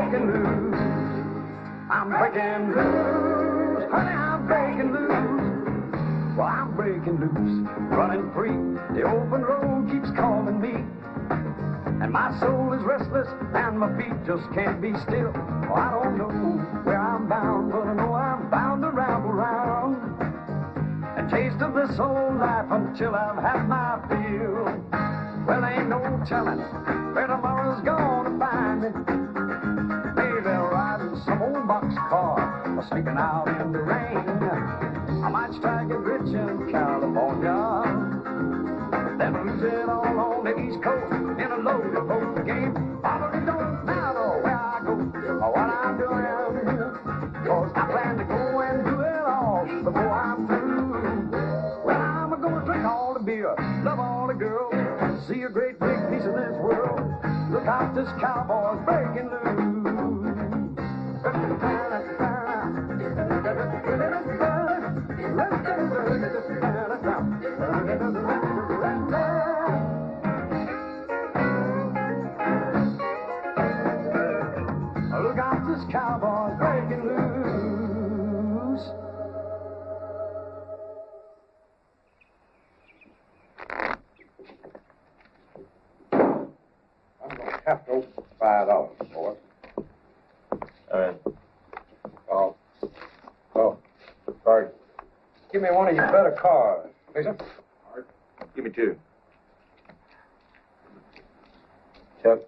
breaking loose. I'm breaking loose, honey, I'm breaking loose. Well, I'm breaking loose, running free. The open road keeps calling me. And my soul is restless and my feet just can't be still. Well, I don't know where I'm bound, but I know I'm bound to ramble around and taste of this old life until I've had my fill. Well, ain't no telling where tomorrow's gonna find me. Maybe riding some old boxcar or sneaking out in the rain. I might strike it rich in California, then lose it all on the East Coast in a loaded boat game. Probably don't matter where I go or what I'm doing, 'cause I plan to go and do it all before I'm through. Well, I'm gonna drink all the beer, love all the girls, see a great big piece of this world. Look out, this cowboy's breaking loose. Look out, this cowboy's breaking loose. I'm going to have to open for $5, boys. All right. Oh, sorry. Give me one of your better cars, Lisa. All right. Give me 2. Chuck,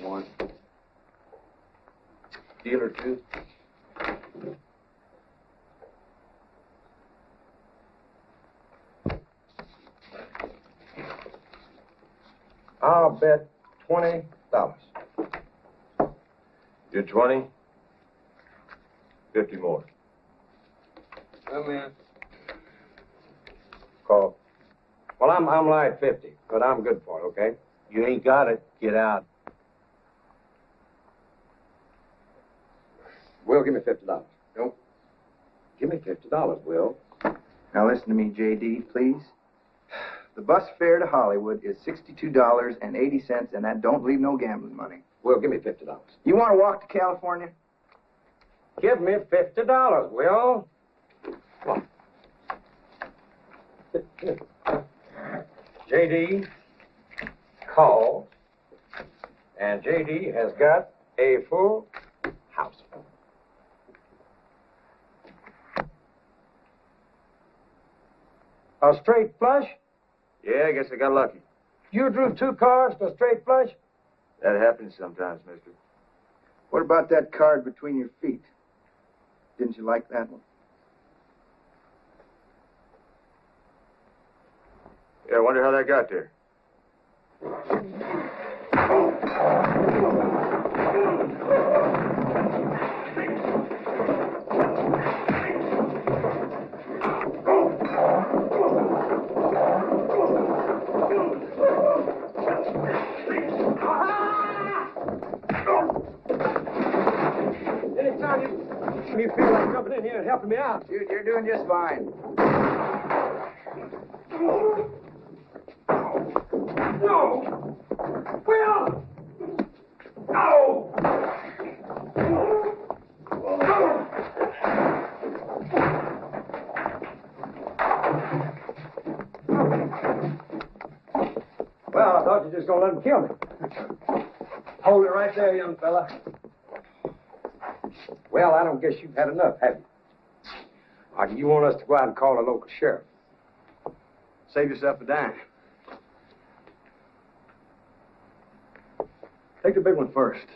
one. Dealer 2. I'll bet $20. You're 20. 50 more. Come in. Call. Well, I'm light 50, but I'm good for it, okay? You ain't got it. Get out. Will, give me $50. No. Give me $50, Will. Now listen to me, J.D., please. The bus fare to Hollywood is $62.80, and that don't leave no gambling money. Will, give me $50. You want to walk to California? Give me $50, Will. Come on. J.D. called, and J.D. has got a full house. A straight flush? Yeah, I guess I got lucky. You drew 2 cards for a straight flush? That happens sometimes, mister. What about that card between your feet? Didn't you like that one? Yeah, I wonder how that got there. Anytime you feel like jumping in here and helping me out. You're doing just fine. No! Will! No! Well, I thought you were just going to let him kill me. Hold it right there, young fella. Well, I don't guess you've had enough, have you? Or do you want us to go out and call a local sheriff? Save yourself a dime. Take the big one first.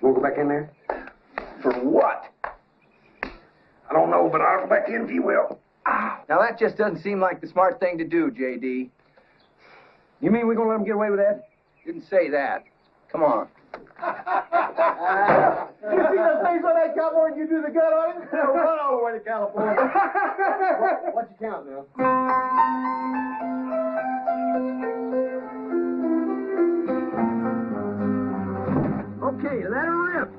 We'll go back in there? For what? I don't know, but I'll go back in if you will. Now, that just doesn't seem like the smart thing to do, J.D. You mean we're going to let him get away with that? Didn't say that. Come on. You see the face on that cowboy and you do the gun on him? Run all the way to California. What's your count now? Okay, let her rip.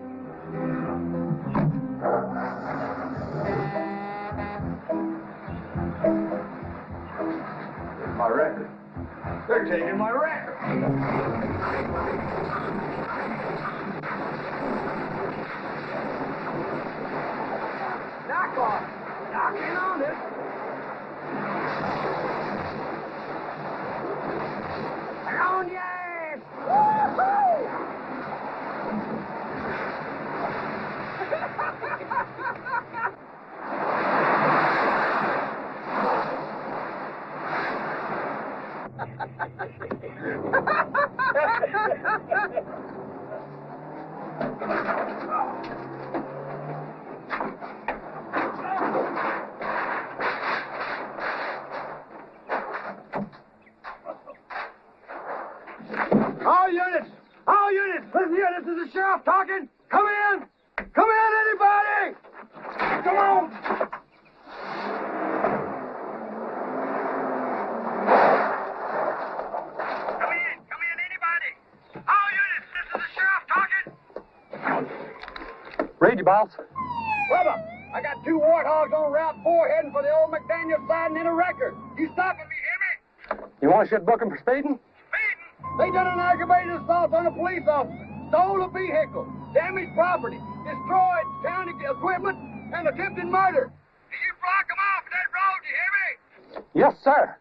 My record. They're taking my record. Knock off. Knock in on it. On your ass. Woo-hoo! All units, listen here, this is the sheriff talking. Come in, anybody. Come on. Come in, anybody. All units, this is the sheriff talking. Read you, boss. Brother, I got 2 warthogs on Route 4 heading for the old McDaniel siding in a record. You stopping me, hear me? You want to should book him for speeding? They done an aggravated assault on a police officer, stole a vehicle, damaged property, destroyed county equipment, and attempted murder. Do you block them off that road, you hear me? Yes, sir.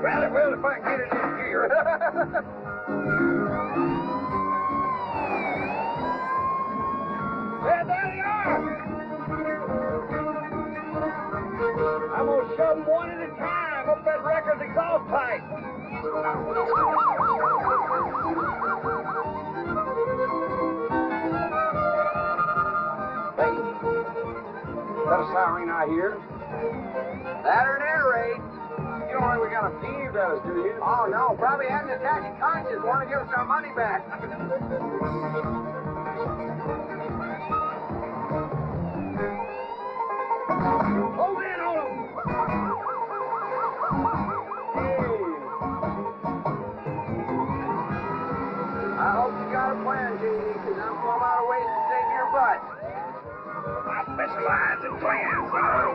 Well, it will if I can get it in gear. Yeah, there they are. I'm going to shove them one at a time up that record's exhaust pipe. Hey, is that a siren I hear? That or an air raid. You don't think we got a thief at us, do you? Oh, no. Probably had an attack of conscience. Want to give us our money back. Hold in on them. I hope you got a plan, J.D., because I'm plumb out of ways to save your butt. I specialize in plans, son.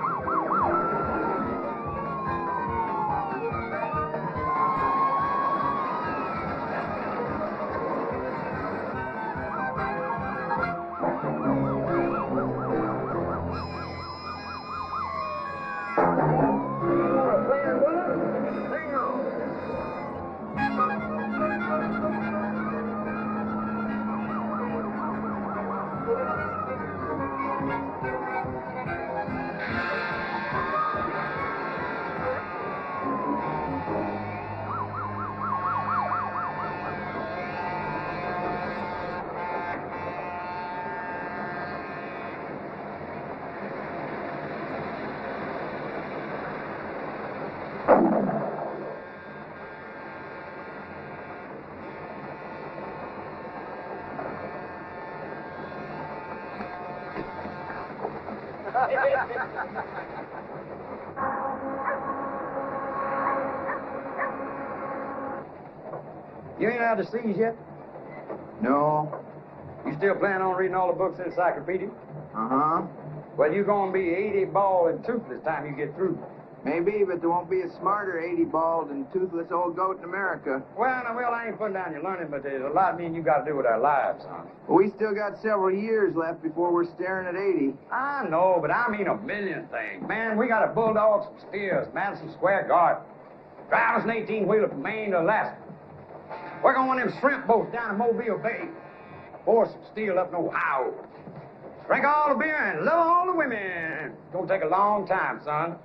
You ain't out to seas yet? No. You still plan on reading all the books in the encyclopedia? Uh-huh. Well, you're gonna be 80 bald and toothless time you get through. Maybe, but there won't be a smarter 80 bald and toothless old goat in America. Well, I ain't putting down your learning, but there's a lot me and you got to do with our lives, son. Well, we still got several years left before we're staring at 80. I know, but I mean a million things. Man, we got a bulldog, some steers, Madison Square Garden. Drive us an 18-wheeler from Maine to Alaska. Work on one of them shrimp boats down in Mobile Bay. Pour some steel up in Ohio. Drink all the beer and love all the women. It's gonna take a long time, son.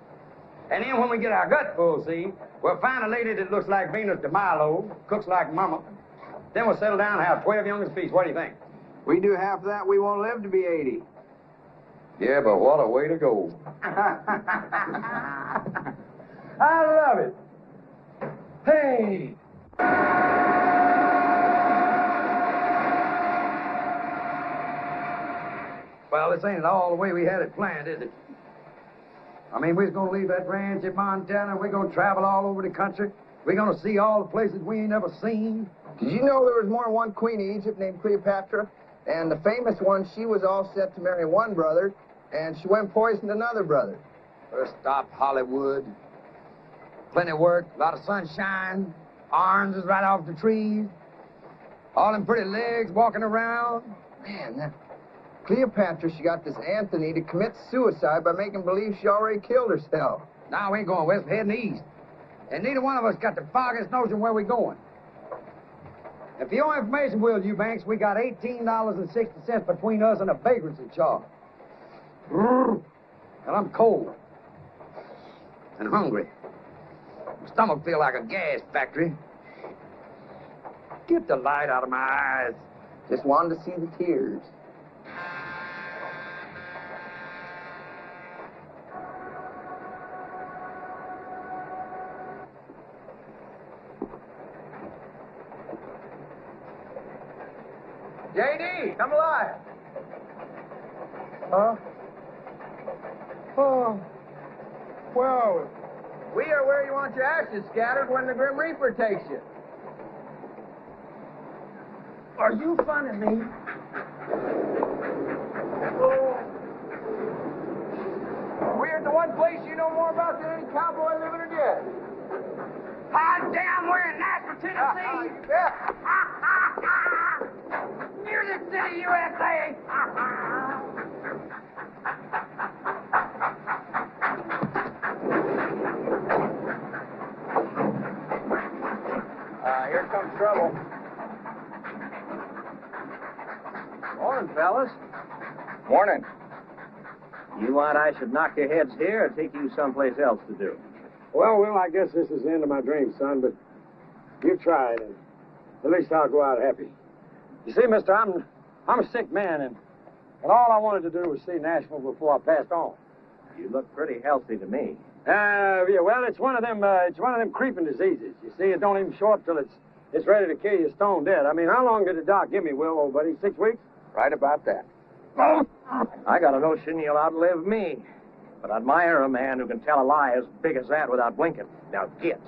And then when we get our gut full, see, We'll find a lady that looks like Venus de Milo, cooks like Mama. Then we'll settle down and have 12 youngins apiece. What do you think? We do half that, we won't live to be 80. Yeah, but what a way to go. I love it. Hey. Well, this ain't at all the way we had it planned, is it? I mean, we're going to leave that ranch in Montana. We're going to travel all over the country. We're going to see all the places we ain't never seen. Did you know there was more than one queen of Egypt named Cleopatra? And the famous one, she was all set to marry one brother, and she went and poisoned another brother. First stop, Hollywood. Plenty of work, a lot of sunshine, oranges right off the trees, all them pretty legs walking around. Man, that Cleopatra, she got this Anthony to commit suicide by making believe she already killed herself. Now we ain't going west, we're heading east. And neither one of us got the foggiest notion where we're going. And for your information, Will Eubanks, we got $18.60 between us and a vagrancy charge. And I'm cold. And hungry. My stomach feels like a gas factory. Get the light out of my eyes. Just wanted to see the tears. JD, come alive. Huh? Oh. Well, we are where you want your ashes scattered when the Grim Reaper takes you. Are you funning me? Oh. We're at the one place you know more about than any cowboy living or dead. Hot damn, we're in Nashville, Tennessee. You bet. Music City, USA. Here comes trouble. Morning, fellas. Morning. You want I should knock your heads here or take you someplace else to do? Well, Will, I guess this is the end of my dream, son, but you tried, and at least I'll go out happy. You see, mister, I'm a sick man, and all I wanted to do was see Nashville before I passed on. You look pretty healthy to me. Yeah, well, it's one of them creeping diseases. You see, it don't even show up till it's ready to kill you stone dead. I mean, how long did the doc give me, Will, old buddy? 6 weeks? Right about that. I got a notion you'll outlive me. But I admire a man who can tell a lie as big as that without blinking. Now get.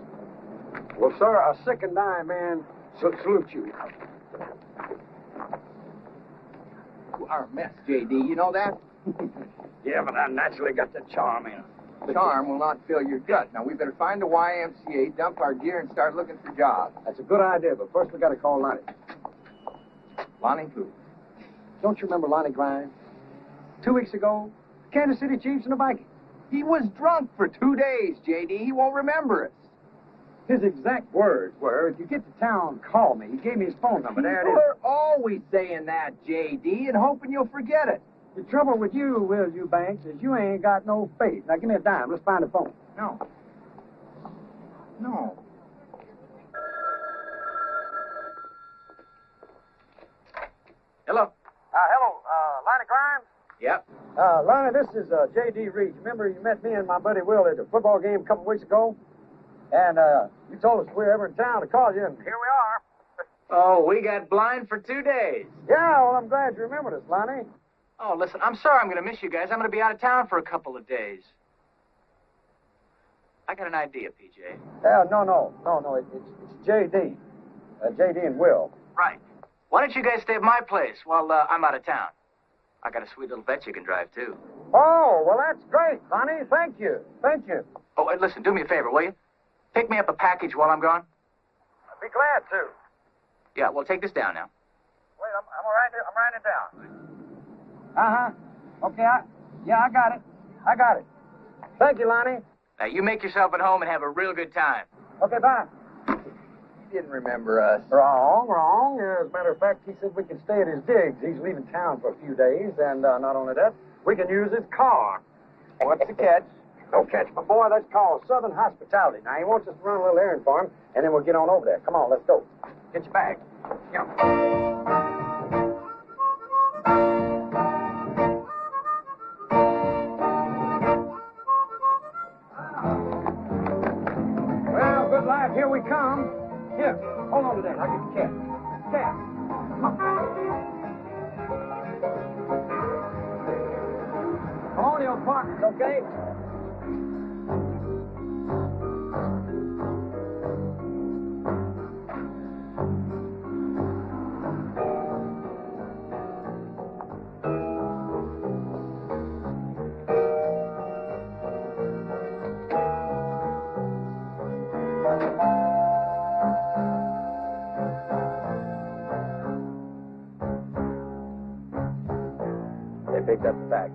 Well, sir, a sick and dying man salute you. You are a mess, J.D., you know that? Yeah, but I naturally got the charm in. Charm will not fill your gut. Now, we better find the YMCA, dump our gear, and start looking for jobs. That's a good idea, but first we got to call Lonnie. Lonnie who? Don't you remember Lonnie Grimes? 2 weeks ago, Kansas City Chiefs and the Vikings. He was drunk for 2 days, J.D. He won't remember us. His exact words were, if you get to town, call me. He gave me his phone number. There it People is. are always saying that, J.D., and hoping you'll forget it. The trouble with you, Will Eubanks, is you ain't got no faith. Now, give me a dime. Let's find the phone. No. No. Hello. Hello, Lonnie Grimes? Yep. Lonnie, this is J.D. Reed. Remember you met me and my buddy Will at a football game a couple weeks ago? And you told us if we were ever in town to call you, and here we are. Oh, we got blind for 2 days. Yeah, well, I'm glad you remembered us, Lonnie. Oh, listen, I'm sorry I'm going to miss you guys. I'm going to be out of town for a couple of days. I got an idea, PJ. No. It's J.D. J.D. and Will. Right. Why don't you guys stay at my place while I'm out of town? I got a sweet little vet you can drive, too. Oh, well, that's great, Lonnie. Thank you. Oh, and listen, do me a favor, will you? Pick me up a package while I'm gone. I'd be glad to. Yeah, well, take this down now. Wait, I'm writing it down. Okay, I got it. Thank you, Lonnie. Now, you make yourself at home and have a real good time. Okay, bye. He didn't remember us. Wrong. As a matter of fact, he said we can stay at his digs. He's leaving town for a few days, and not only that, we can use his car. What's the catch? Don't catch my boy. That's called Southern hospitality. Now, he wants us to run a little errand for him, and then we'll get on over there. Come on, let's go. Get your bag. Yeah. Well, good life. Here we come. Here, hold on to that. I'll get the cat. Cat. Come on. Come on, your partners, okay? They picked up the package.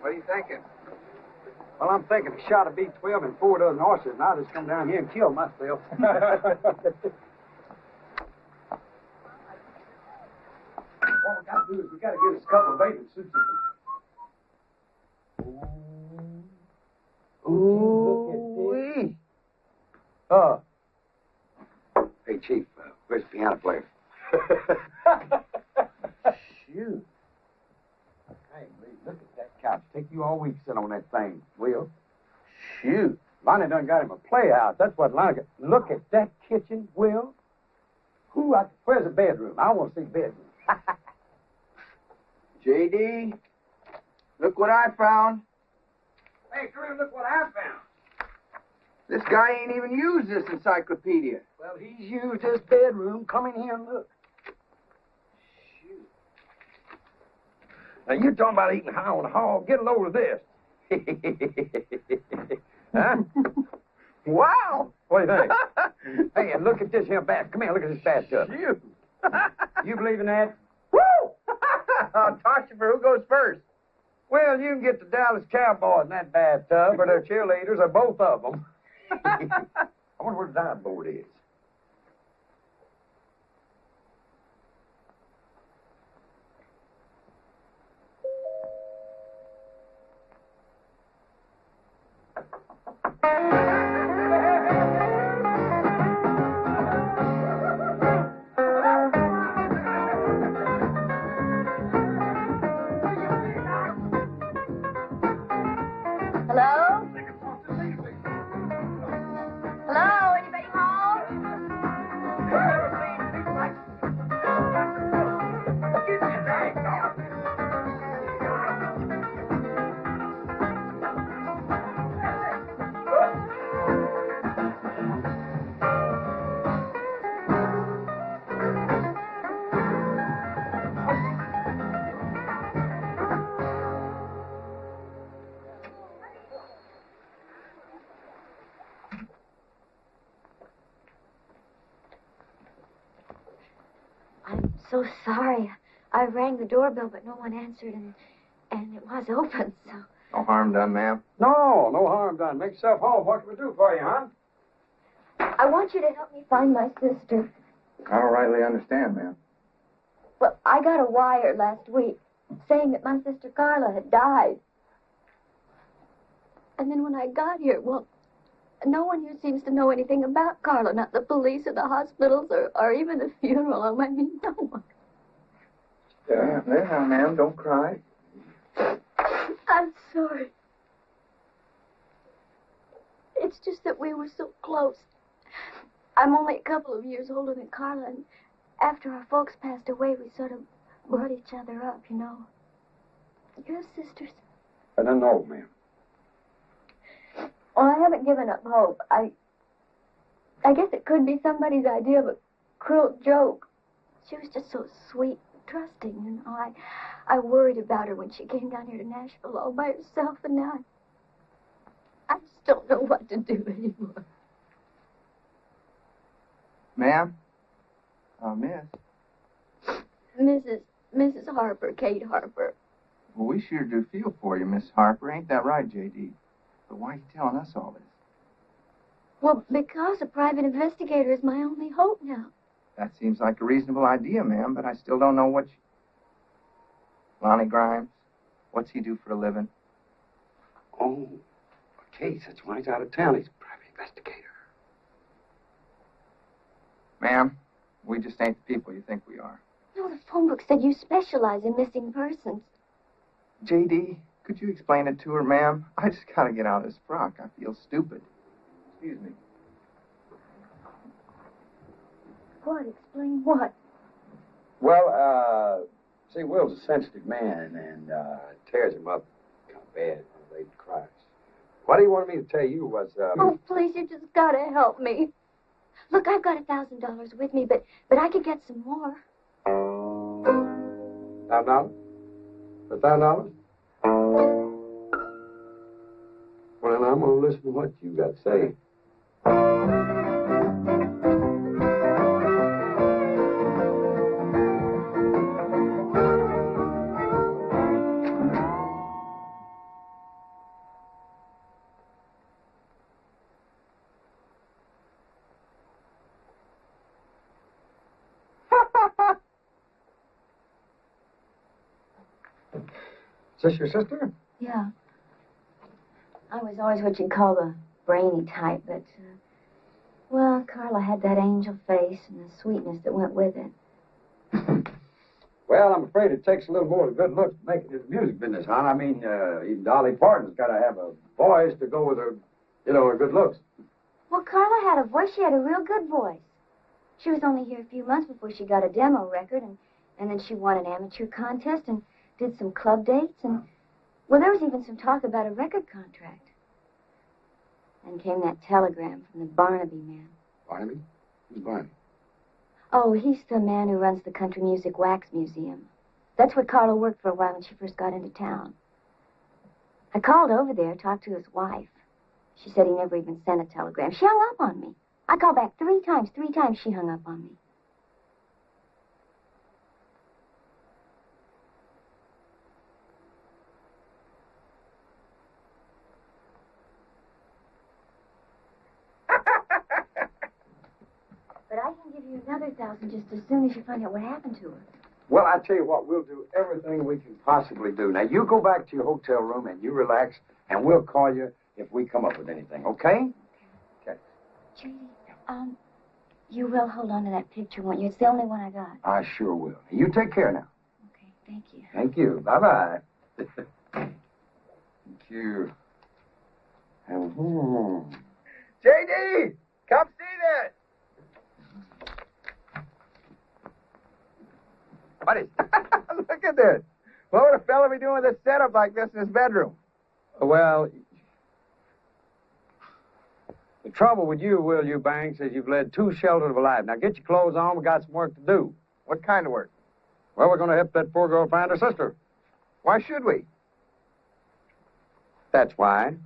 What are you thinking? Well, I'm thinking a shot of B12 and 4 dozen horses, and I'll just come down here and kill myself. All we got to do is we got to get us a couple of bathing suits. Ooh. Look at this. Hey, Chief, where's the piano player? Shoot. Hey, Lee, look at that couch. Take you all week to sit on that thing, Will. Shoot. Lonnie done got him a playhouse. That's what Lonnie got. Look at that kitchen, Will. Where's the bedroom? I want to see the bedroom. J.D., look what I found. Hey, Drew, look what I found. This guy ain't even used this encyclopedia. Well, he's used his bedroom. Come in here and look. Shoot. Now, you're talking about eating high on the hog. Get a load of this. Huh? Wow! What do you think? Hey, and look at this here bath. Come here, look at this bathtub. Shoot. You believe in that? Woo! I'll toss you for who goes first. Well, you can get the Dallas Cowboys in that bathtub, or their cheerleaders, or both of them. I wonder where the dive board is. Hello? Hello? Anybody home? I'm so sorry. I rang the doorbell, but no one answered, and it was open, so... No harm done, ma'am. No harm done. Make yourself home. What can we do for you, hon? I want you to help me find my sister. I don't rightly understand, ma'am. Well, I got a wire last week saying that my sister Carla had died. And then when I got here, well, no one here seems to know anything about Carla, not the police or the hospitals or even the funeral. I mean, no one. There now, ma'am. Don't cry. I'm sorry. It's just that we were so close. I'm only a couple of years older than Carla, and after our folks passed away, we sort of brought each other up, you know. You have sisters? I don't know, ma'am. Well, I haven't given up hope. I guess it could be somebody's idea, but cruel joke. She was just so sweet, trusting, and I worried about her when she came down here to Nashville all by herself, and now I just don't know what to do anymore. Ma'am? Miss? Mrs. Harper, Kate Harper. Well, we sure do feel for you, Miss Harper. Ain't that right, J.D.? But why are you telling us all this? Well, because a private investigator is my only hope now. That seems like a reasonable idea, ma'am, but I still don't know what you... Lonnie Grimes? What's he do for a living? Oh, a case. That's why he's out of town. He's a private investigator. Ma'am, we just ain't the people you think we are. No, the phone book said you specialize in missing persons. J.D., could you explain it to her, ma'am? I just gotta get out of this frock. I feel stupid. Excuse me. What? Explain what? Well, see, Will's a sensitive man, and it tears him up kind of bad when the lady cries. What he wanted me to tell you was, Oh, please, you just gotta help me. Look, I've got $1,000 with me, but I could get some more. $1,000? $1,000? Well, I'm gonna listen to what you got to say. Is this your sister? Yeah. I was always what you'd call the brainy type, but, well, Carla had that angel face and the sweetness that went with it. Well, I'm afraid it takes a little more than good looks to make it in the music business, hon. I mean, even Dolly Parton's got to have a voice to go with her, her good looks. Well, Carla had a voice. She had a real good voice. She was only here a few months before she got a demo record, and then she won an amateur contest and did some club dates, and, well, there was even some talk about a record contract. Then came that telegram from the Barnaby man. Barnaby? Who's Barnaby? Oh, he's the man who runs the Country Music Wax Museum. That's where Carla worked for a while when she first got into town. I called over there, talked to his wife. She said he never even sent a telegram. She hung up on me. I called back 3 times. 3 times she hung up on me. But I can give you another 1,000 just as soon as you find out what happened to her. Well, I tell you what, we'll do everything we can possibly do. Now, you go back to your hotel room and you relax, and we'll call you if we come up with anything, okay? Okay. Judy, you will hold on to that picture, won't you? It's the only one I got. I sure will. You take care now. Okay, thank you. Thank you. Bye-bye. Thank you. J.D., come see this. What is... Look at this. What would a fella be doing with a setup like this in his bedroom? Well, the trouble with you, Will Eubanks, is you've led too sheltered of a life. Now, get your clothes on. We got some work to do. What kind of work? Well, we're going to help that poor girl find her sister. Why should we? That's why.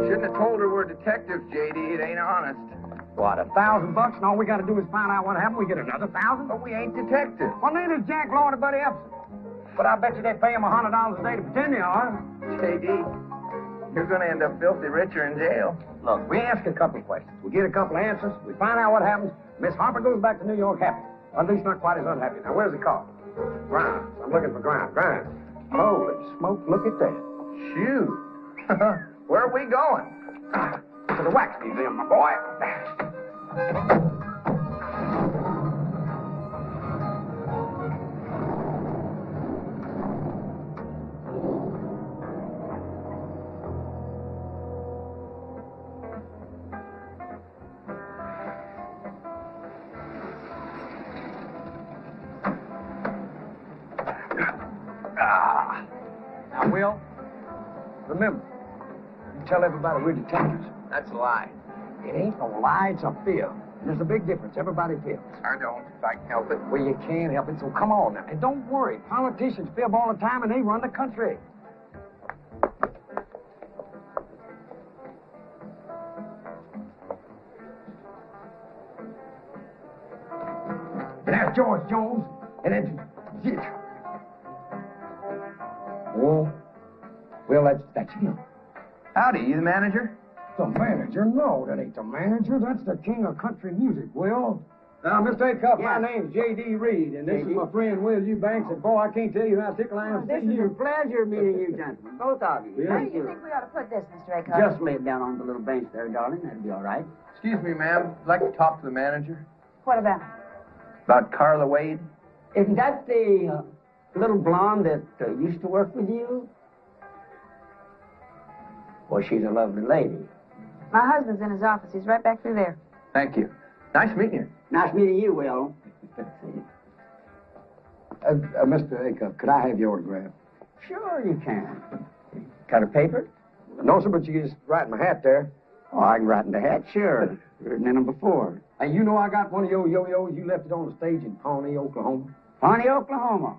Shouldn't have told her we're detectives, J.D. It ain't honest. What, $1,000 and all we got to do is find out what happened? We get another 1,000? But we ain't detectives. Well, neither is Jack Law and Buddy Epson. But I bet you they pay him $100 a day to pretend they are. J.D., you're going to end up filthy richer in jail. Look, we ask a couple of questions. We get a couple of answers. We find out what happens. Miss Harper goes back to New York happy. Or at least not quite as unhappy. Now, where's the car? Grimes. I'm looking for Grimes. Grimes. Holy smoke, look at that. Shoot. Where are we going? To the wax museum, my boy. Now, Will, remember, you tell everybody we're detectives. That's a lie. It ain't a lie, it's a fib. And there's a big difference. Everybody fibs. I don't, if I can help it. Well, you can't help it, so come on now. And don't worry. Politicians fib all the time, and they run the country. And that's George Jones, and that's Zit. Oh, well, that's him. Howdy, you the manager? The manager? No, that ain't the manager. That's the king of country music, Will. Now, Mr. A-Cup, my name's J.D. Reed, and this is my friend Will Eubanks. And, boy, I can't tell you how tickled I am to see you. Pleasure meeting you, gentlemen. Both of you. Yeah. Where do you think we ought to put this, Mr. Acock? Just lay it down on the little bench there, darling. That'll be all right. Excuse me, ma'am. I'd like to talk to the manager. What about? About Carla Wade? Isn't that the little blonde that used to work with you? Well, she's a lovely lady. My husband's in his office. He's right back through there. Thank you. Nice meeting you. Nice meeting you, Will. Mr. A-Cup, could I have your autograph? Sure you can. Got a paper? No, sir, but you can just write in my hat there. Oh, I can write in the hat, sure. Written in them before. And you know I got one of your yo-yos. You left it on the stage in Pawnee, Oklahoma. Pawnee, Oklahoma.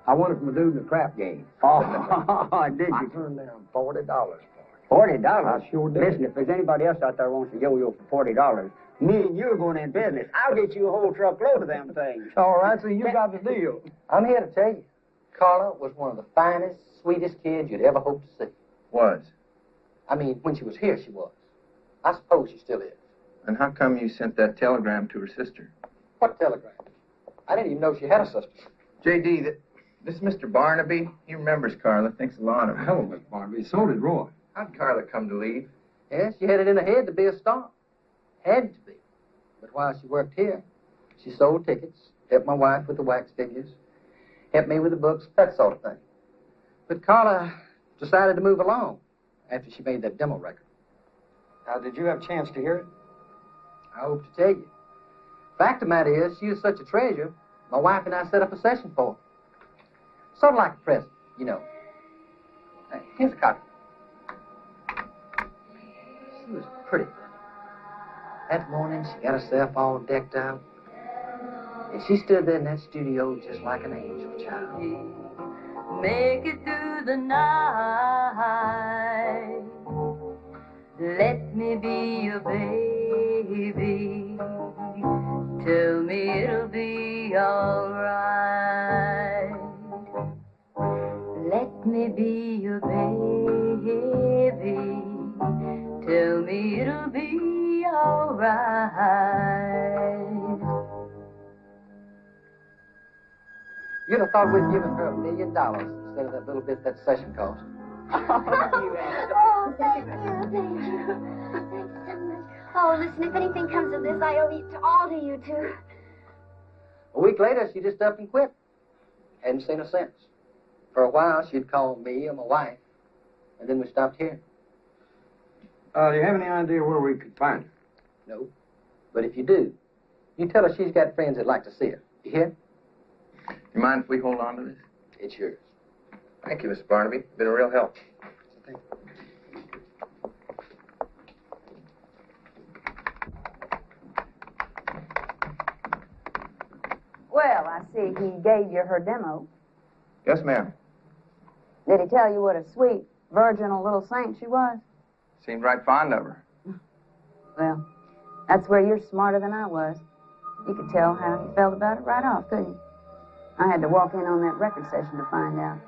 I won it from a dude in the crap game. Oh, did I you? turned down $40 for it. $40? I sure did. Listen, if there's anybody else out there who wants a yo-yo for $40, me and you are going in business. I'll get you a whole truckload of them things. All right, so you got the deal. I'm here to tell you, Carla was one of the finest, sweetest kids you'd ever hope to see. Was. I mean, when she was here, she was. I suppose she still is. And how come you sent that telegram to her sister? What telegram? I didn't even know she had a sister. J.D., this is Mr. Barnaby. He remembers Carla, thinks a lot of her. Hello, Miss Barnaby. So did Roy. How'd Carla come to leave? Yes, she had it in her head to be a star. Had to be. But while she worked here, she sold tickets, helped my wife with the wax figures, helped me with the books, that sort of thing. But Carla decided to move along after she made that demo record. Now, did you have a chance to hear it? I hope to tell you. Fact of the matter is, she is such a treasure, my wife and I set up a session for her. Sort of like a present, you know. Here's a copy. She was pretty. That morning, she got herself all decked out. And she stood there in that studio just like an angel, child. Make it through the night. Let me be your baby. Tell me it'll be alright. Let me be your baby. Tell me it'll be alright. You'd have thought we'd given her $1 million instead of that little bit that session cost. Oh, thank you. Thanks so much. Oh, listen, if anything comes of this, I owe it all to you two. A week later, she just up and quit. Hadn't seen her since. For a while, she'd call me or my wife, and then we stopped hearing. Do you have any idea where we could find her? No. But if you do, you tell her she's got friends that'd like to see her. You hear? You mind if we hold on to this? It's yours. Thank you, Mr. Barnaby. Been a real help. Thank you. Well, I see he gave you her demo. Yes, ma'am. Did he tell you what a sweet, virginal little saint she was? Seemed right fond of her. Well, that's where you're smarter than I was. You could tell how he felt about it right off, couldn't you? I had to walk in on that record session to find out.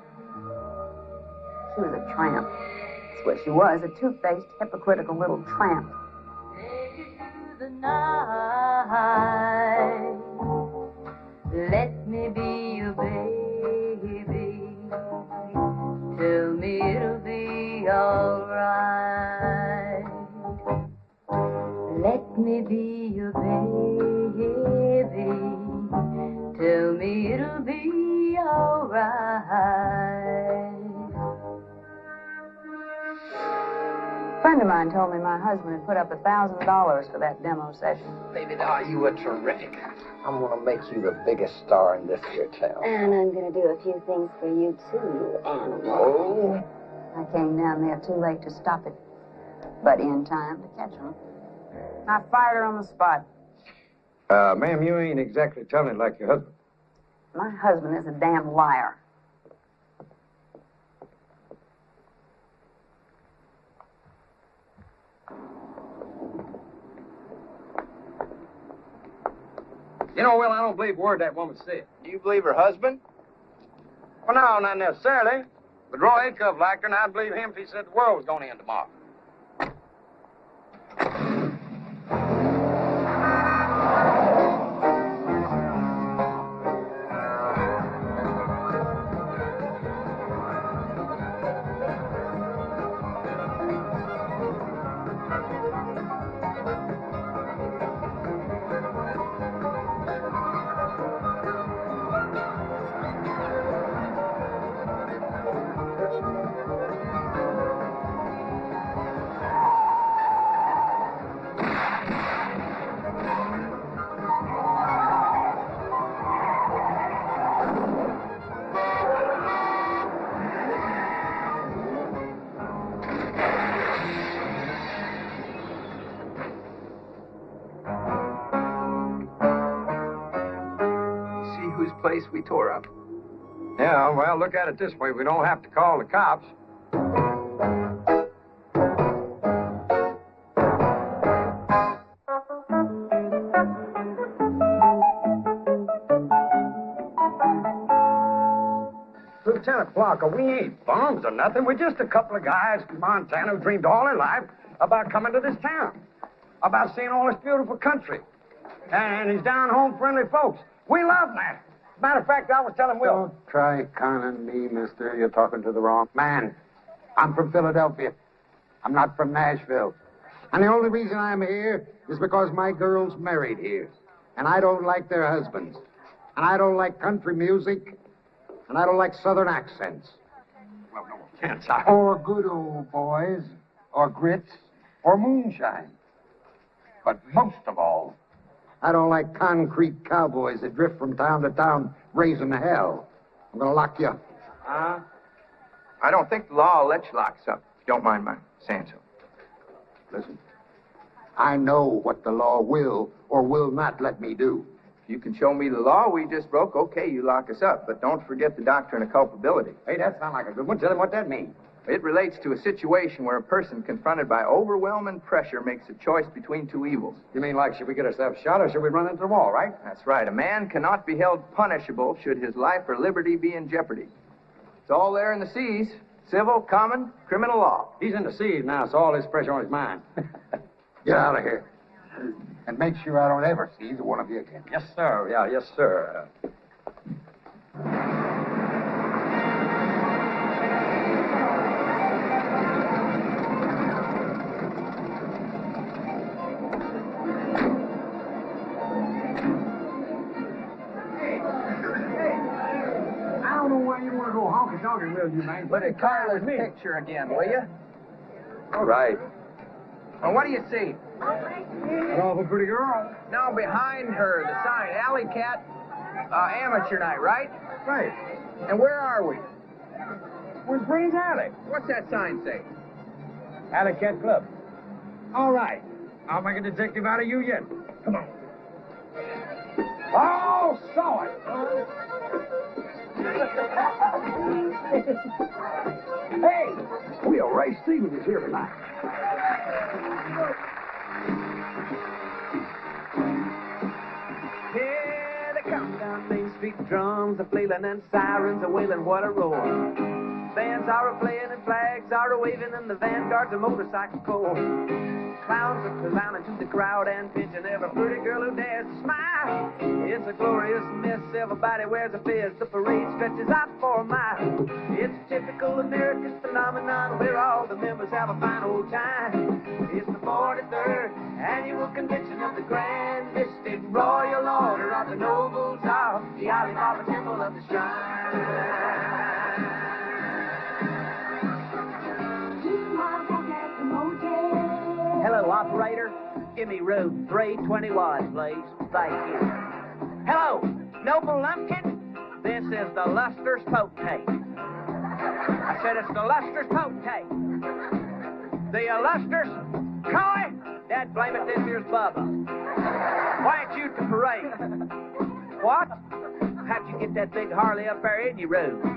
She was a tramp. That's what she was, a two-faced, hypocritical little tramp. Take it through the night. Let me be your baby. Tell me it'll be alright. Let me be your baby. Tell me it'll be alright. A friend of mine told me my husband had put up $1,000 for that demo session. Baby, now you were terrific. I'm gonna make you the biggest star in this here town. And I'm gonna do a few things for you too, you animal. Oh? I came down there too late to stop it, but in time to catch him. I fired her on the spot. Ma'am, you ain't exactly telling it like your husband. My husband is a damn liar. You know, Will, I don't believe a word that woman said. Do you believe her husband? Well, no, not necessarily. But Roy Acuff liked her, and I'd believe him if he said the world was going to end tomorrow. Whose place we tore up? Yeah, well, look at it this way. We don't have to call the cops. Lieutenant Blocker, we ain't bums or nothing. We're just a couple of guys from Montana who dreamed all their life about coming to this town, about seeing all this beautiful country, and these down-home friendly folks. We love Nashville. Matter of fact, I was telling Will. Don't try conning me, mister. You're talking to the wrong man. I'm from Philadelphia. I'm not from Nashville. And the only reason I'm here is because my girl's married here. And I don't like their husbands. And I don't like country music. And I don't like southern accents. Well, no offense. I... Or good old boys. Or grits. Or moonshine. But most of all, I don't like concrete cowboys that drift from town to town raising hell. I'm gonna lock you up. I don't think the law will let you lock us up, if you don't mind my saying so. Listen, I know what the law will or will not let me do. If you can show me the law we just broke, okay, you lock us up. But don't forget the doctrine of culpability. Hey, that sounds like a good one. Tell him what that means. It relates to a situation where a person confronted by overwhelming pressure makes a choice between two evils. You mean like, should we get ourselves shot or should we run into the wall, right? That's right. A man cannot be held punishable should his life or liberty be in jeopardy. It's all there in the C's. Civil, common, criminal law. He's in the C's now, so all this pressure on his mind. Get out of here. And make sure I don't ever see either one of you again. Yes, sir. Yeah, yes, sir. Will you, man? Look at Carla's picture again, will you? All right. Well, what do you see? An awful pretty girl. Now, behind her, the sign, Alley Cat Amateur Night, right? Right. And where are we? Where's Green's Alley? What's that sign say? Alley Cat Club. All right. I'll make a detective out of you yet. Come on. Oh, saw it. Hey, Will Ray Stevens is here tonight. Yeah, they come down Main Street, drums are flailing and sirens are wailing, what a roar. Bands are a-playing and flags are a-waving and the vanguard's a motorcycle corps. Clowns are climbing to the crowd and pinching every pretty girl who dares to smile. It's a glorious mess, everybody wears a fez, the parade stretches out for a mile. It's a typical American phenomenon where all the members have a fine old time. It's the 43rd annual convention of the Grand Mystic Royal Order of the Nobles of the Alibaba Temple of the Shrine. Hello, operator. Give me room 321, please. Thank you. Hello, noble lumpkin. This is the Luster's Potentate. I said it's the Luster's Potentate. The Luster's Coy. Dad, blame it, this here's Bubba. Why ain't you at the parade? What? How'd you get that big Harley up there in your road? Well,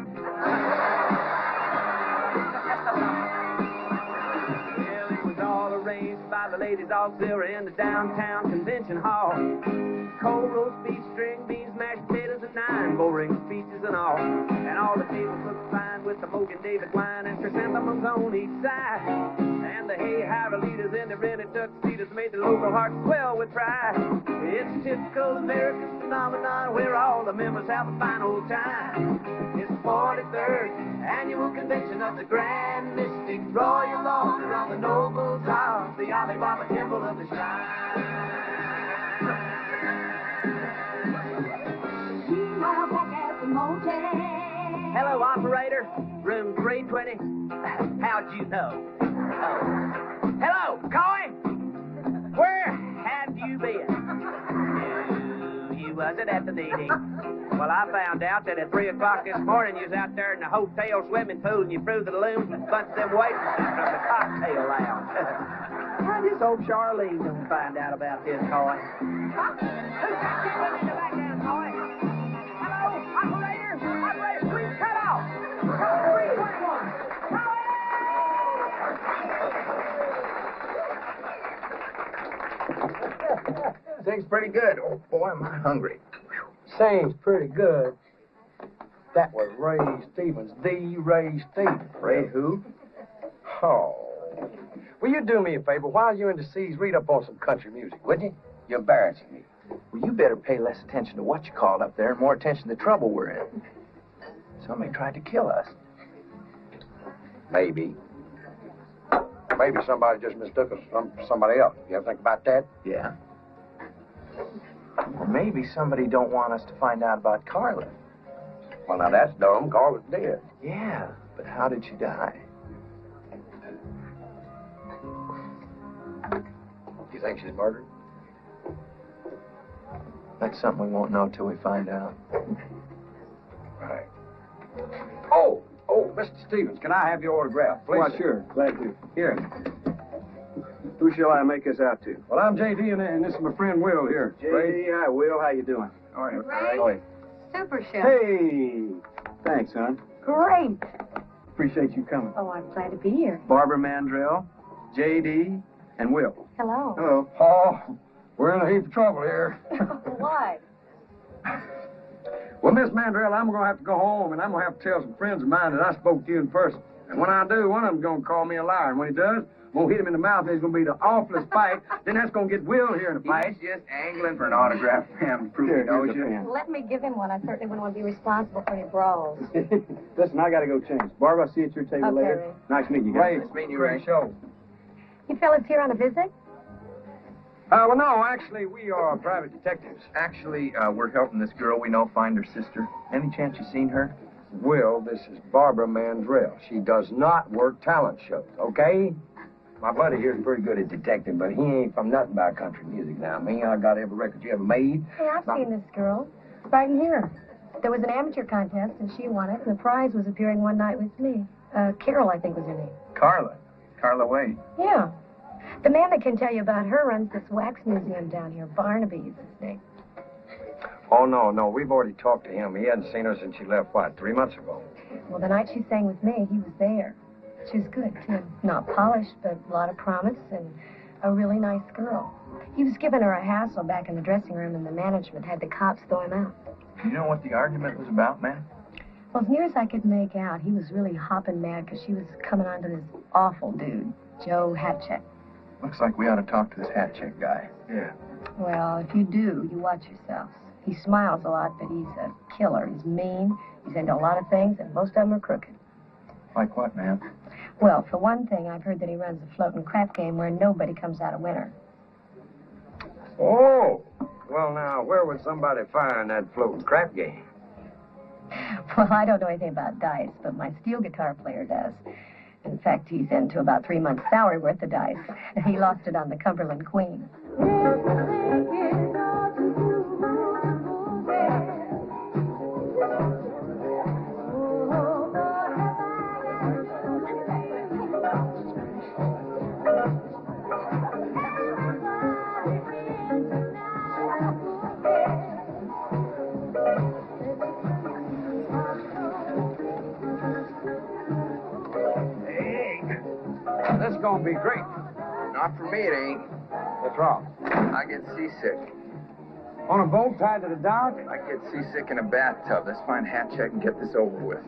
it was all arranged by the ladies auxiliary in the downtown convention hall. Cold roast beef, string beans, mashed potatoes, and 9 boring speeches and all. And all the tables looked fine with the Mogan David wine and chrysanthemums on each side. And the hay-hiver leaders in the rented tuxedos made the local hearts swell with pride. It's a typical American phenomenon where all the members have a fine old time. It's the 43rd annual convention of the Grand Mystic Royal Order of the Nobles of the Alibaba Temple of the Shrine. Hello, operator. Room 320. How'd you know? Oh. Hello, Coy. Where have you been? You wasn't at the meeting. Well, I found out that at 3 o'clock this morning you was out there in the hotel swimming pool and you threw the balloons and bunched them waitresses from the cocktail lounge. I just hope Charlene don't find out about this, Coy. Who's got you putting the back down, Coy? Hello, operator. Operator, please cut off. Call 321. Thing's pretty good. Oh, boy, am I hungry. Seems pretty good. That was Ray Stevens, the Ray Stevens. Ray who? Oh. Will you do me a favor? While you're in the seas, read up on some country music, would you? You're embarrassing me. Well, you better pay less attention to what you called up there and more attention to the trouble we're in. Somebody tried to kill us. Maybe. Maybe somebody just mistook us for somebody else. You ever think about that? Yeah. Or maybe somebody don't want us to find out about Carla. Well, now that's dumb. Carla's dead. Yeah, but how did she die? You think she's murdered? That's something we won't know till we find out. Right. Oh, Mr. Stevens, can I have your autograph, please? Well, sure. Glad to. Here. Who shall I make this out to? Well, I'm J.D., and this is my friend Will here. J.D., hi, Will. How you doing? All right. Great. All right. Super show. Hey. Thanks, son. Great. Appreciate you coming. Oh, I'm glad to be here. Barbara Mandrell, J.D., and Will. Hello. Hello. Oh, we're in a heap of trouble here. Why? Well, Miss Mandrell, I'm going to have to go home, and I'm going to have to tell some friends of mine that I spoke to you in person. And when I do, one of them's going to call me a liar. And when he does, I'm going to hit him in the mouth, and it's going to be the awfulest fight. Then that's going to get Will here in a fight. He's just angling for an autograph, ma'am. Prove he knows you. Let me give him one. I certainly wouldn't want to be responsible for any brawls. Listen, I got to go change. Barbara, I'll see you at your table Okay, later. Ray. Nice meeting you guys. Nice meeting you, Ray. Show. You fellas here on a visit? Well, no, actually, we are private detectives. Actually, we're helping this girl we know find her sister. Any chance you've seen her? Will, this is Barbara Mandrell. She does not work talent shows, okay? My buddy here's pretty good at detecting, but he ain't from nothing about country music now. Me, I got every record you ever made. Hey, I've seen this girl. Right in here. There was an amateur contest, and she won it, and the prize was appearing one night with me. Carol, I think was her name. Carla. Carla Wade. Yeah. The man that can tell you about her runs this wax museum down here. Barnaby is his name. Oh, no, we've already talked to him. He hadn't seen her since she left, 3 months ago? Well, the night she sang with me, he was there. She was good, too. Not polished, but a lot of promise and a really nice girl. He was giving her a hassle back in the dressing room, and the management had the cops throw him out. Do you know what the argument was about, man? Well, as near as I could make out, he was really hopping mad because she was coming on to this awful dude, Joe Hatcheck. Looks like we ought to talk to this hat check guy. Yeah. Well, if you do, you watch yourselves. He smiles a lot, but he's a killer. He's mean, he's into a lot of things, and most of them are crooked. Like what, ma'am? Well, for one thing, I've heard that he runs a floating crap game where nobody comes out a winner. Oh, well, now, where would somebody find that floating crap game? Well, I don't know anything about dice, but my steel guitar player does. In fact, he's into about 3 months' salary worth of dice. He lost it on the Cumberland Queen. this is gonna be great. Not for me, it ain't. What's wrong? I get seasick. On a boat tied to the dock? I get seasick in a bathtub. Let's find Hatcheck and get this over with.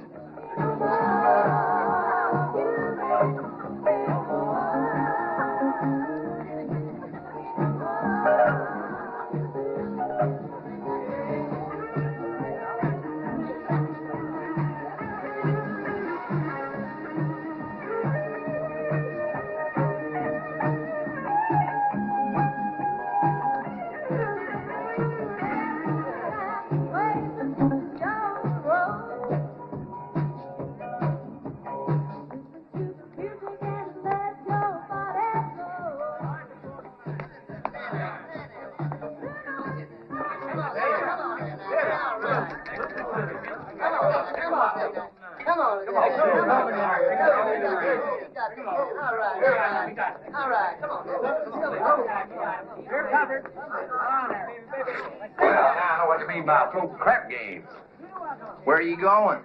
Crap games. Where are you going?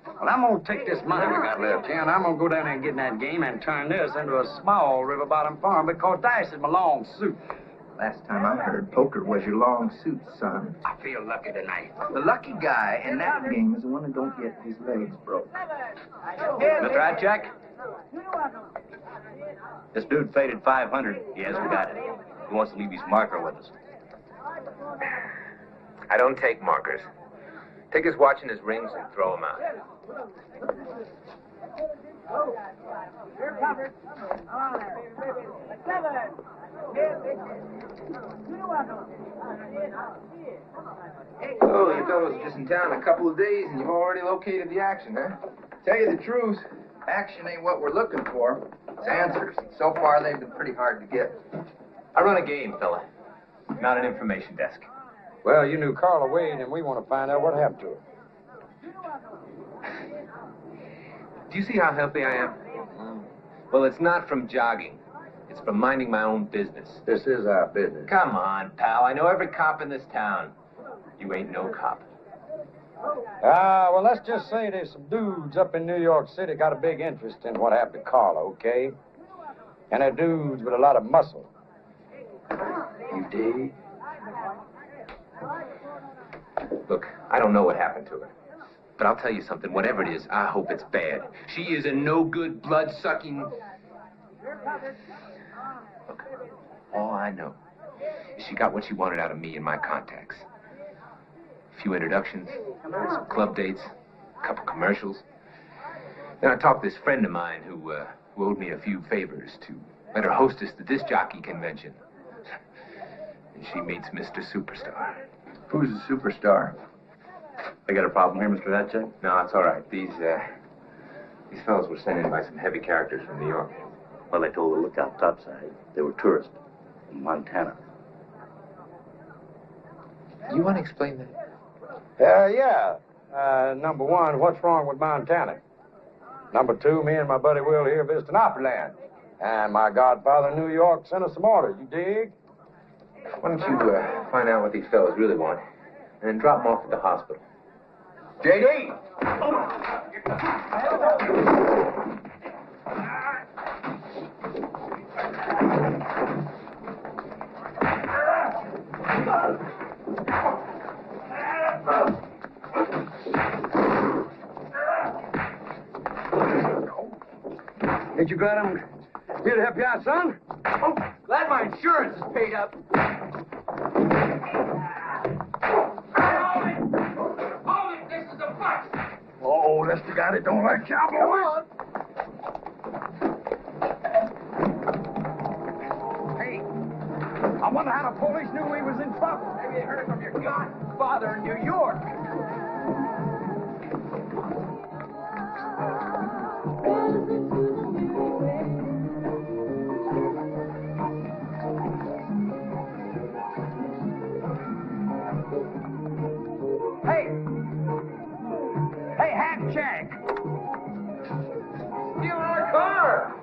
Well, I'm gonna take this money we got left here, and I'm gonna go down there and get in that game and turn this into a small river bottom farm because Dice is my long suit. Last time I heard, poker was your long suit, son. I feel lucky tonight. The lucky guy in that game is the one who don't get his legs broke. Mr. Hatcheck? This dude faded 500. He hasn't got it. He wants to leave his marker with us. I don't take markers. Take his watch and his rings and throw them out. Oh, you fellows just in town a couple of days and you've already located the action, huh? Tell you the truth, action ain't what we're looking for. It's answers. So far, they've been pretty hard to get. I run a game, fella. Not an information desk. Well, you knew Carla Wade, and we want to find out what happened to her. Do you see how healthy I am? Well, it's not from jogging. It's from minding my own business. This is our business. Come on, pal. I know every cop in this town. You ain't no cop. Well, let's just say there's some dudes up in New York City got a big interest in what happened to Carla, okay? And they're dudes with a lot of muscle. You dig? Look, I don't know what happened to her. But I'll tell you something. Whatever it is, I hope it's bad. She is a no-good, blood-sucking... Look, all I know is she got what she wanted out of me and my contacts. A few introductions, some club dates, a couple commercials. Then I talked to this friend of mine who owed me a few favors to let her hostess the disc jockey convention. And she meets Mr. Superstar. Who's the superstar? I got a problem here, Mr. Hatcheck? No, it's all right. These fellows were sent in by some heavy characters from New York. Well, they told the lookout topside they were tourists from Montana. You want to explain that? Yeah. Number one, what's wrong with Montana? Number two, me and my buddy Will here visiting Opryland. And my godfather in New York sent us some orders. You dig? Why don't you find out what these fellows really want, and then drop them off at the hospital. J.D.! Ain't you glad I'm here to help you out, son? Oh, glad my insurance is paid up. Oh, that's the guy that don't like cowboys. Hey, I wonder how the police knew we was in trouble. Maybe they heard it from your godfather in New York. Hey, Hatcheck! Stealing our car!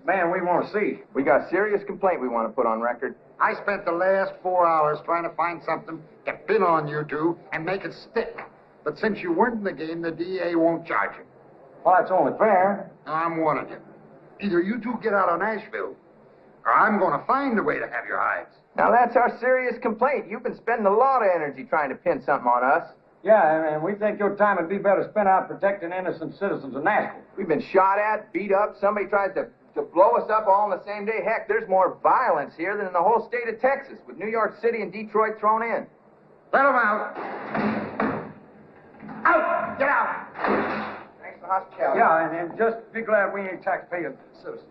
man we want to see. We got a serious complaint we want to put on record. I spent the last 4 hours trying to find something to pin on you two and make it stick. But since you weren't in the game, the DA won't charge you. Well, that's only fair. I'm warning you. Either you two get out of Nashville, or I'm going to find a way to have your hides. Now, that's our serious complaint. You've been spending a lot of energy trying to pin something on us. Yeah, and we think your time would be better spent out protecting innocent citizens of Nashville. We've been shot at, beat up. Somebody tries to blow us up all on the same day. Heck, there's more violence here than in the whole state of Texas, with New York City and Detroit thrown in. Let them out. Out! Get out! Thanks for the hospitality. Yeah, and just be glad we ain't taxpaying citizens.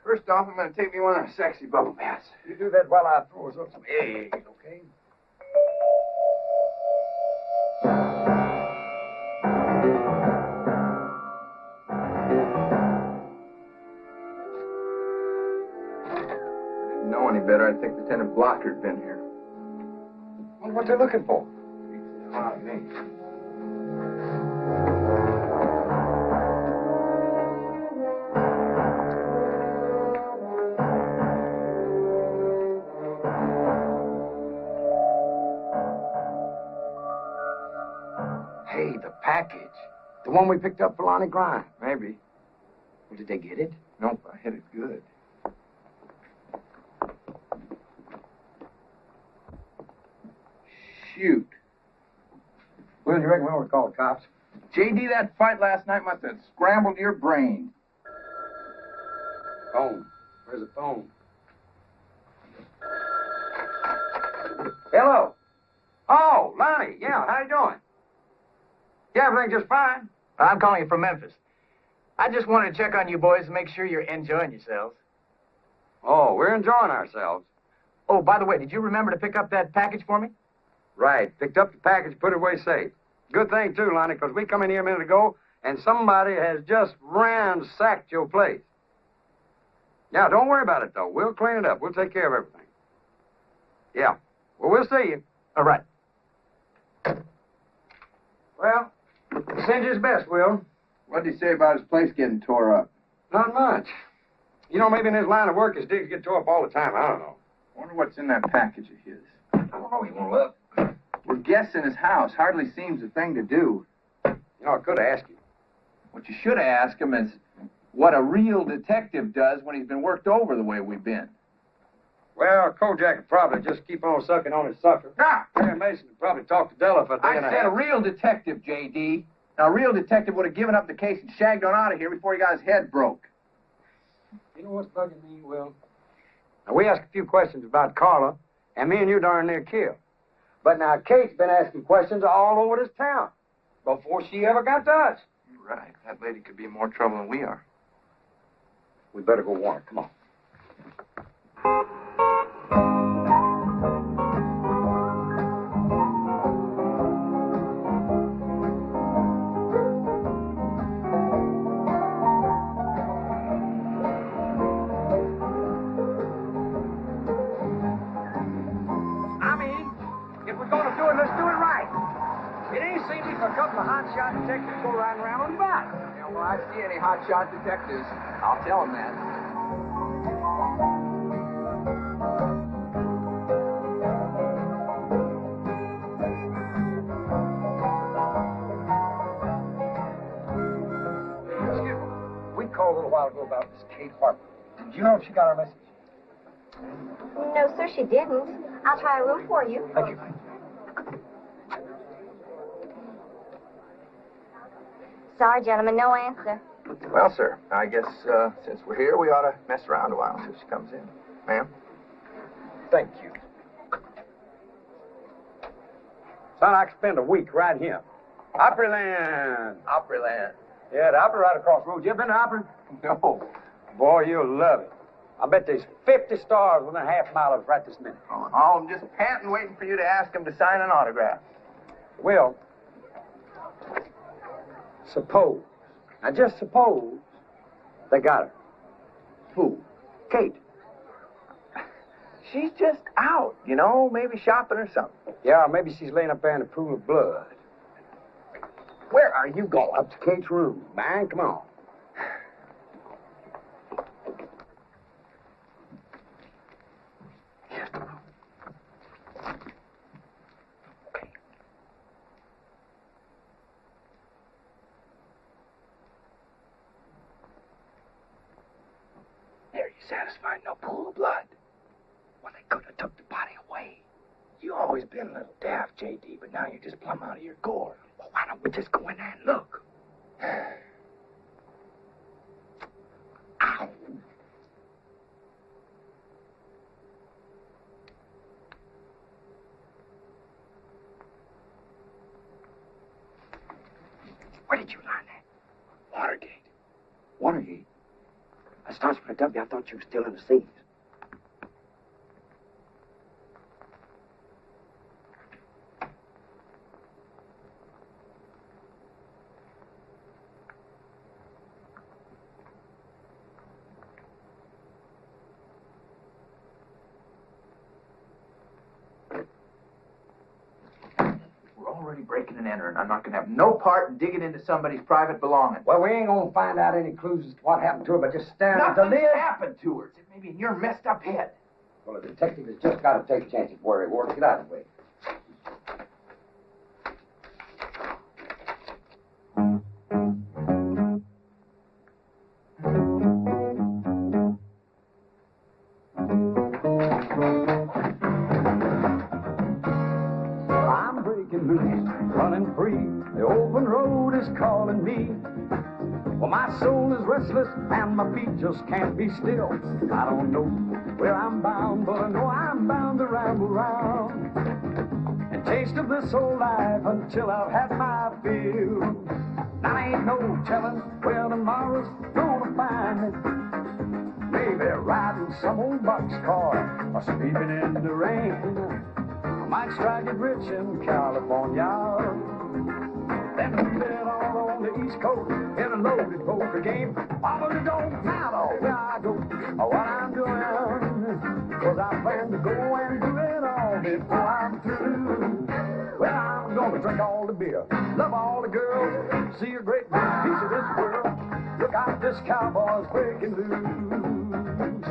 First off, I'm going to take me one of those sexy bubble baths. You do that while I throw us up some eggs, okay? Know any better, I'd think Lieutenant Blocker'd been here. Wonder what they're looking for. Not me. Hey, the package. The one we picked up for Lonnie Grimes. Maybe. Well, did they get it? Nope, I hit it good. Shoot. Well, you reckon we ought to call the cops? J.D., that fight last night must have scrambled your brain. Phone. Where's the phone? Hello. Oh, Lonnie. Yeah, how you doing? Yeah, everything just fine. I'm calling you from Memphis. I just wanted to check on you boys and make sure you're enjoying yourselves. Oh, we're enjoying ourselves. Oh, by the way, did you remember to pick up that package for me? Right. Picked up the package, put it away safe. Good thing, too, Lonnie, because we come in here a minute ago, and somebody has just ransacked your place. Yeah, don't worry about it, though. We'll clean it up. We'll take care of everything. Yeah. Well, we'll see you. All right. Well, send his best, Will. What did he say about his place getting tore up? Not much. You know, maybe in his line of work, his digs get tore up all the time. I don't know. Wonder what's in that package of his. I don't know. You want to look? We're guessing his house. Hardly seems a thing to do. You know, I could have asked you. What you should have asked him is what a real detective does when he's been worked over the way we've been. Well, Kojak would probably just keep on sucking on his sucker. Ah! Harry Mason would probably talk to Della for a day I and a said a half. real detective, J.D. Now, a real detective would have given up the case and shagged on out of here before he got his head broke. You know what's bugging me, Will? Now, we asked a few questions about Carla, and me and you darn near killed. But now Kate's been asking questions all over this town before she ever got to us. You're right. That lady could be in more trouble than we are. We better go warn her. Come on. A couple of hotshot detectives go riding around on the bike. Yeah, well, I see any hotshot detectives. I'll tell them that. Excuse me. We called a little while ago about Miss Kate Harper. Did you know if she got our message? No, sir, she didn't. I'll try a room for you. Thank you. Sorry, gentlemen, no answer. Well, sir, I guess since we're here, we ought to mess around a while until she comes in. Ma'am? Thank you. Son, I could spend a week right here. Opryland. Opryland. Yeah, the Opry right across the road. You ever been to Opry? No. Boy, you'll love it. I bet there's 50 stars within a half mile of us right this minute. Oh, and all of them just panting, waiting for you to ask them to sign an autograph. Will, suppose, now just suppose, they got her. Who? Kate. She's just out, you know, maybe shopping or something. Yeah, maybe she's laying up there in a pool of blood. Where are you going? Up to Kate's room. Man, come on. Are you satisfied? No pool of blood? Well, they could have took the body away. You always been a little daft, J.D., but now you're just plumb out of your gourd. Well, why don't we just go in there and look? Ow! Where did you learn that? Watergate. Watergate? I starts with a W. I thought you were still in the seas. We're already breaking and entering. I'm not going to have no part in digging into somebody's private belongings. Well, we ain't gonna find out any clues as to what happened to her, but just staring at the Nothing's lid. happened to her. It may be in your messed up head. Well, a detective has just got to take chances where he works. Get out of the way. I'm breaking loose, running free. The open road is calling me. Well, my soul is restless and my feet just can't be still. I don't know where I'm bound, but I know I'm bound to ramble round and taste of this old life until I've had my fill. Now ain't no telling where tomorrow's gonna find me. Maybe riding some old boxcar or sleeping in the rain. I might strike it rich in California, then get all on the East Coast in a loaded poker game. But it don't matter where I go or what I'm doing, 'cause I plan to go and do it all before I'm through. Well, I'm gonna drink all the beer, love all the girls, see a great big piece of this world. Look out, this cowboy's breaking loose.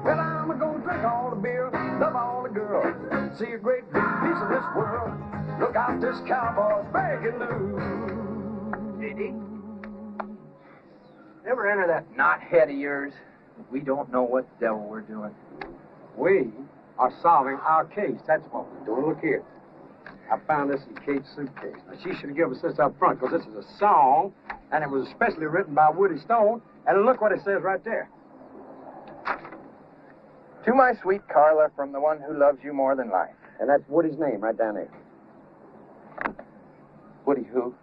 Well, I'm gonna drink all the beer, love all the girls, see a great big piece of this world. Look out, this cowboy's breaking loose. J.D.? Ever enter that knothead of yours? We don't know what the devil we're doing. We are solving our case. That's what we're doing. Look here. I found this in Kate's suitcase. Now, she should have given us this up front, because this is a song, and it was especially written by Woody Stone. And look what it says right there. To my sweet Carla, from the one who loves you more than life. And that's Woody's name right down there. Woody who?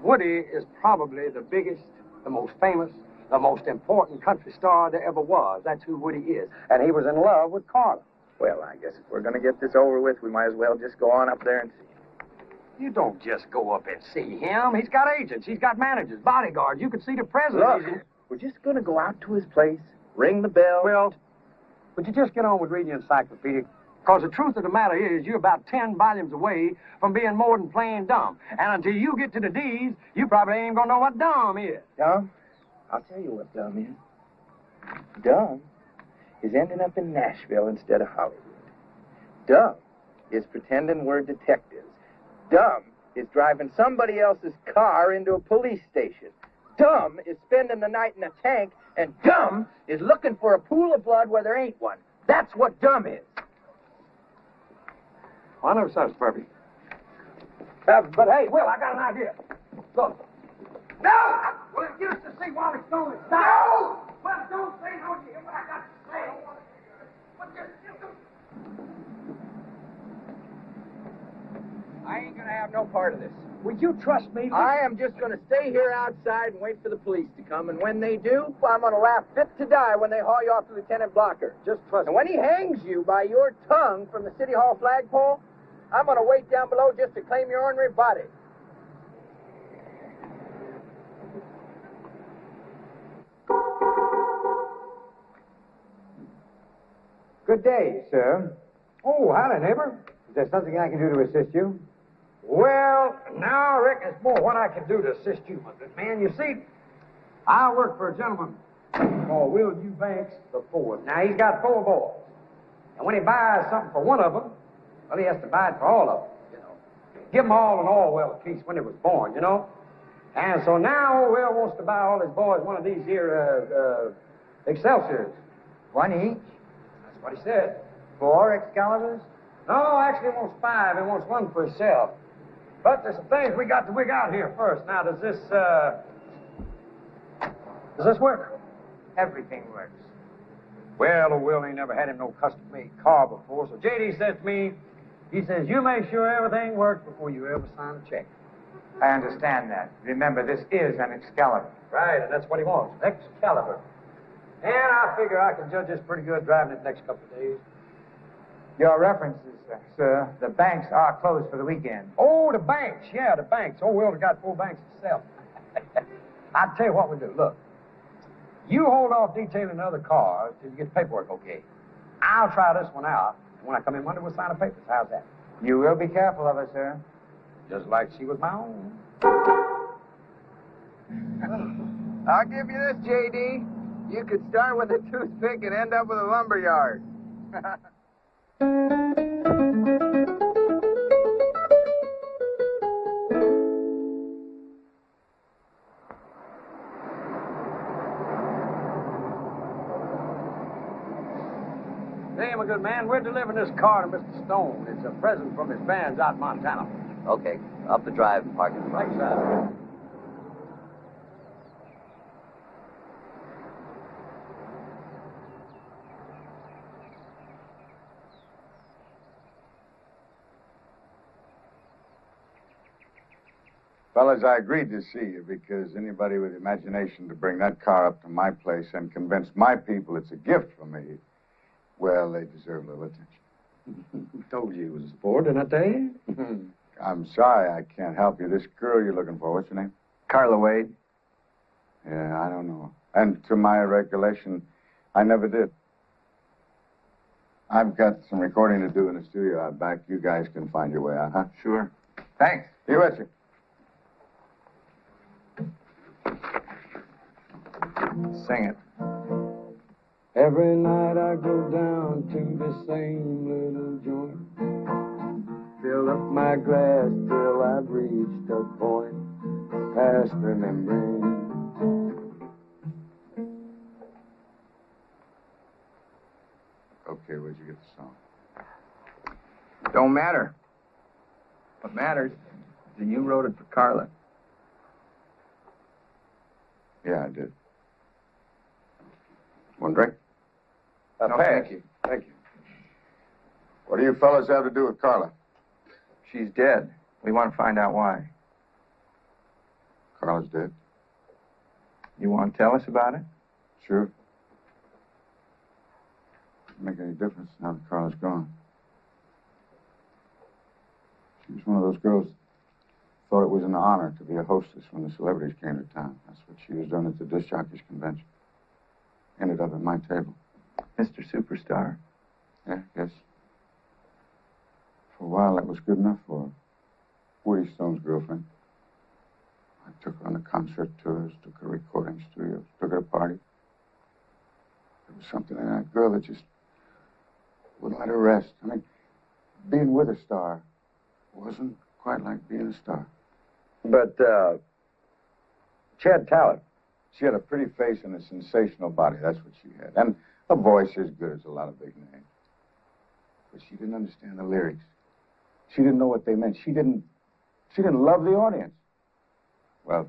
Woody is probably the biggest, the most famous, the most important country star there ever was. That's who Woody is. And he was in love with Carla. Well, I guess if we're going to get this over with, we might as well just go on up there and see him. You don't just go up and see him. He's got agents. He's got managers, bodyguards. You could see the president. Look, we're just going to go out to his place, ring the bell. Well, would you just get on with reading the encyclopedia? Because the truth of the matter is, you're about 10 volumes away from being more than plain dumb. And until you get to the D's, you probably ain't gonna know what dumb is. Dumb? I'll tell you what dumb is. Dumb is ending up in Nashville instead of Hollywood. Dumb is pretending we're detectives. Dumb is driving somebody else's car into a police station. Dumb is spending the night in a tank. And dumb is looking for a pool of blood where there ain't one. That's what dumb is. Well, I never said it's perfect. But hey, Will, I got an idea. Look. No! Well, it used to see Wally Stone. No! Well, don't say no. You hear what I got to say? I ain't gonna have no part of this. Will you trust me? I am just gonna stay here outside and wait for the police to come, and when they do, I'm gonna laugh fit to die when they haul you off to Lieutenant Blocker. Just trust And when he hangs you by your tongue from the City Hall flagpole, I'm gonna wait down below just to claim your ornery body. Good day, sir. Oh, howdy, neighbor. Is there something I can do to assist you? Well, now I reckon it's more what I can do to assist you, my good man. You see, I work for a gentleman called Will Eubanks the Fourth. Now, he's got 4 boys. And when he buys something for one of them, well, he has to buy it for all of them, you know. Give them all an Orwell piece when they was born, you know. And so now old Will wants to buy all his boys one of these here Excelsiors. One each? That's what he said. 4 Excaliburs? No, actually he wants 5. He wants one for himself. But there's some things we got to wig out here first. Now, does this work? Everything works. Well, old Will ain't never had him no custom-made car before, so J.D. said to me, he says, you make sure everything works before you ever sign a check. I understand that. Remember, this is an Excalibur. Right, and that's what he wants, Excalibur. And I figure I can judge this pretty good driving it the next couple of days. Your references, sir. The banks are closed for the weekend. Oh, the banks. Yeah, the banks. Oh, Will's got 4 banks himself. I'll tell you what we do. Look, you hold off detailing the other car till you get the paperwork okay. I'll try this one out, and when I come in Monday, we'll sign the papers. How's that? You will be careful of her, sir. Just like she was my own. I'll give you this, J.D. You could start with a toothpick and end up with a lumber yard. Hey, my good man, we're delivering this car to Mr. Stone. It's a present from his fans out in Montana. Okay, up the drive and park in front. Thanks, sir. Fellas, I agreed to see you because anybody with imagination to bring that car up to my place and convince my people it's a gift for me, well, they deserve a little attention. Told you it was a sport, didn't I tell you? I'm sorry I can't help you. This girl you're looking for, what's her name? Carla Wade. Yeah, I don't know. And to my recollection, I never did. I've got some recording to do in the studio out back. You guys can find your way out, huh? Sure. Thanks. You betcha. Sing it. Every night I go down to the same little joint. Fill up my glass till I've reached a point past remembering. Okay, where'd you get the song? Don't matter. What matters is that you wrote it for Carla. Yeah, I did. One drink? No, thank you. Thank you. What do you fellas have to do with Carla? She's dead. We want to find out why. Carla's dead? You want to tell us about it? Sure. Doesn't make any difference now that Carla's gone. She was one of those girls that thought it was an honor to be a hostess when the celebrities came to town. That's what she was doing at the disc jockeys convention. Ended up at my table. Mr. Superstar. Yeah, yes. For a while, that was good enough for her. Woody Stone's girlfriend. I took her on the concert tours, took her recording studios, took her to parties. There was something in that girl that just wouldn't let her rest. I mean, being with a star wasn't quite like being a star. But, she had talent. She had a pretty face and a sensational body. That's what she had. And a voice as good as a lot of big names. But she didn't understand the lyrics. She didn't know what they meant. She didn't She didn't love the audience. Well,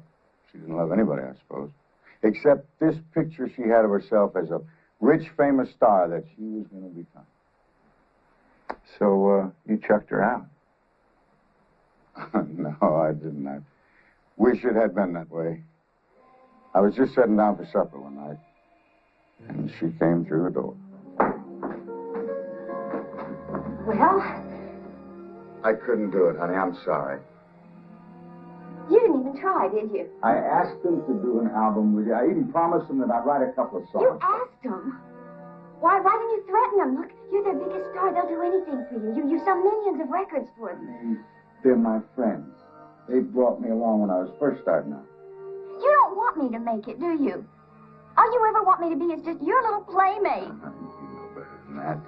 she didn't love anybody, I suppose. Except this picture she had of herself as a rich, famous star that she was going to become. So, you chucked her out? No, I didn't. I wish it had been that way. I was just sitting down for supper one night, and she came through the door. Well, I couldn't do it, honey. I'm sorry. you didn't even try, did you? I asked them to do an album with you. I even promised them that I'd write a couple of songs. You asked them? Why didn't you threaten them? Look, you're their biggest star. They'll do anything for you. You sell millions of records for them. They're my friends. They brought me along when I was first starting out. You don't want me to make it, do you? All you ever want me to be is just your little playmate. You know better than that.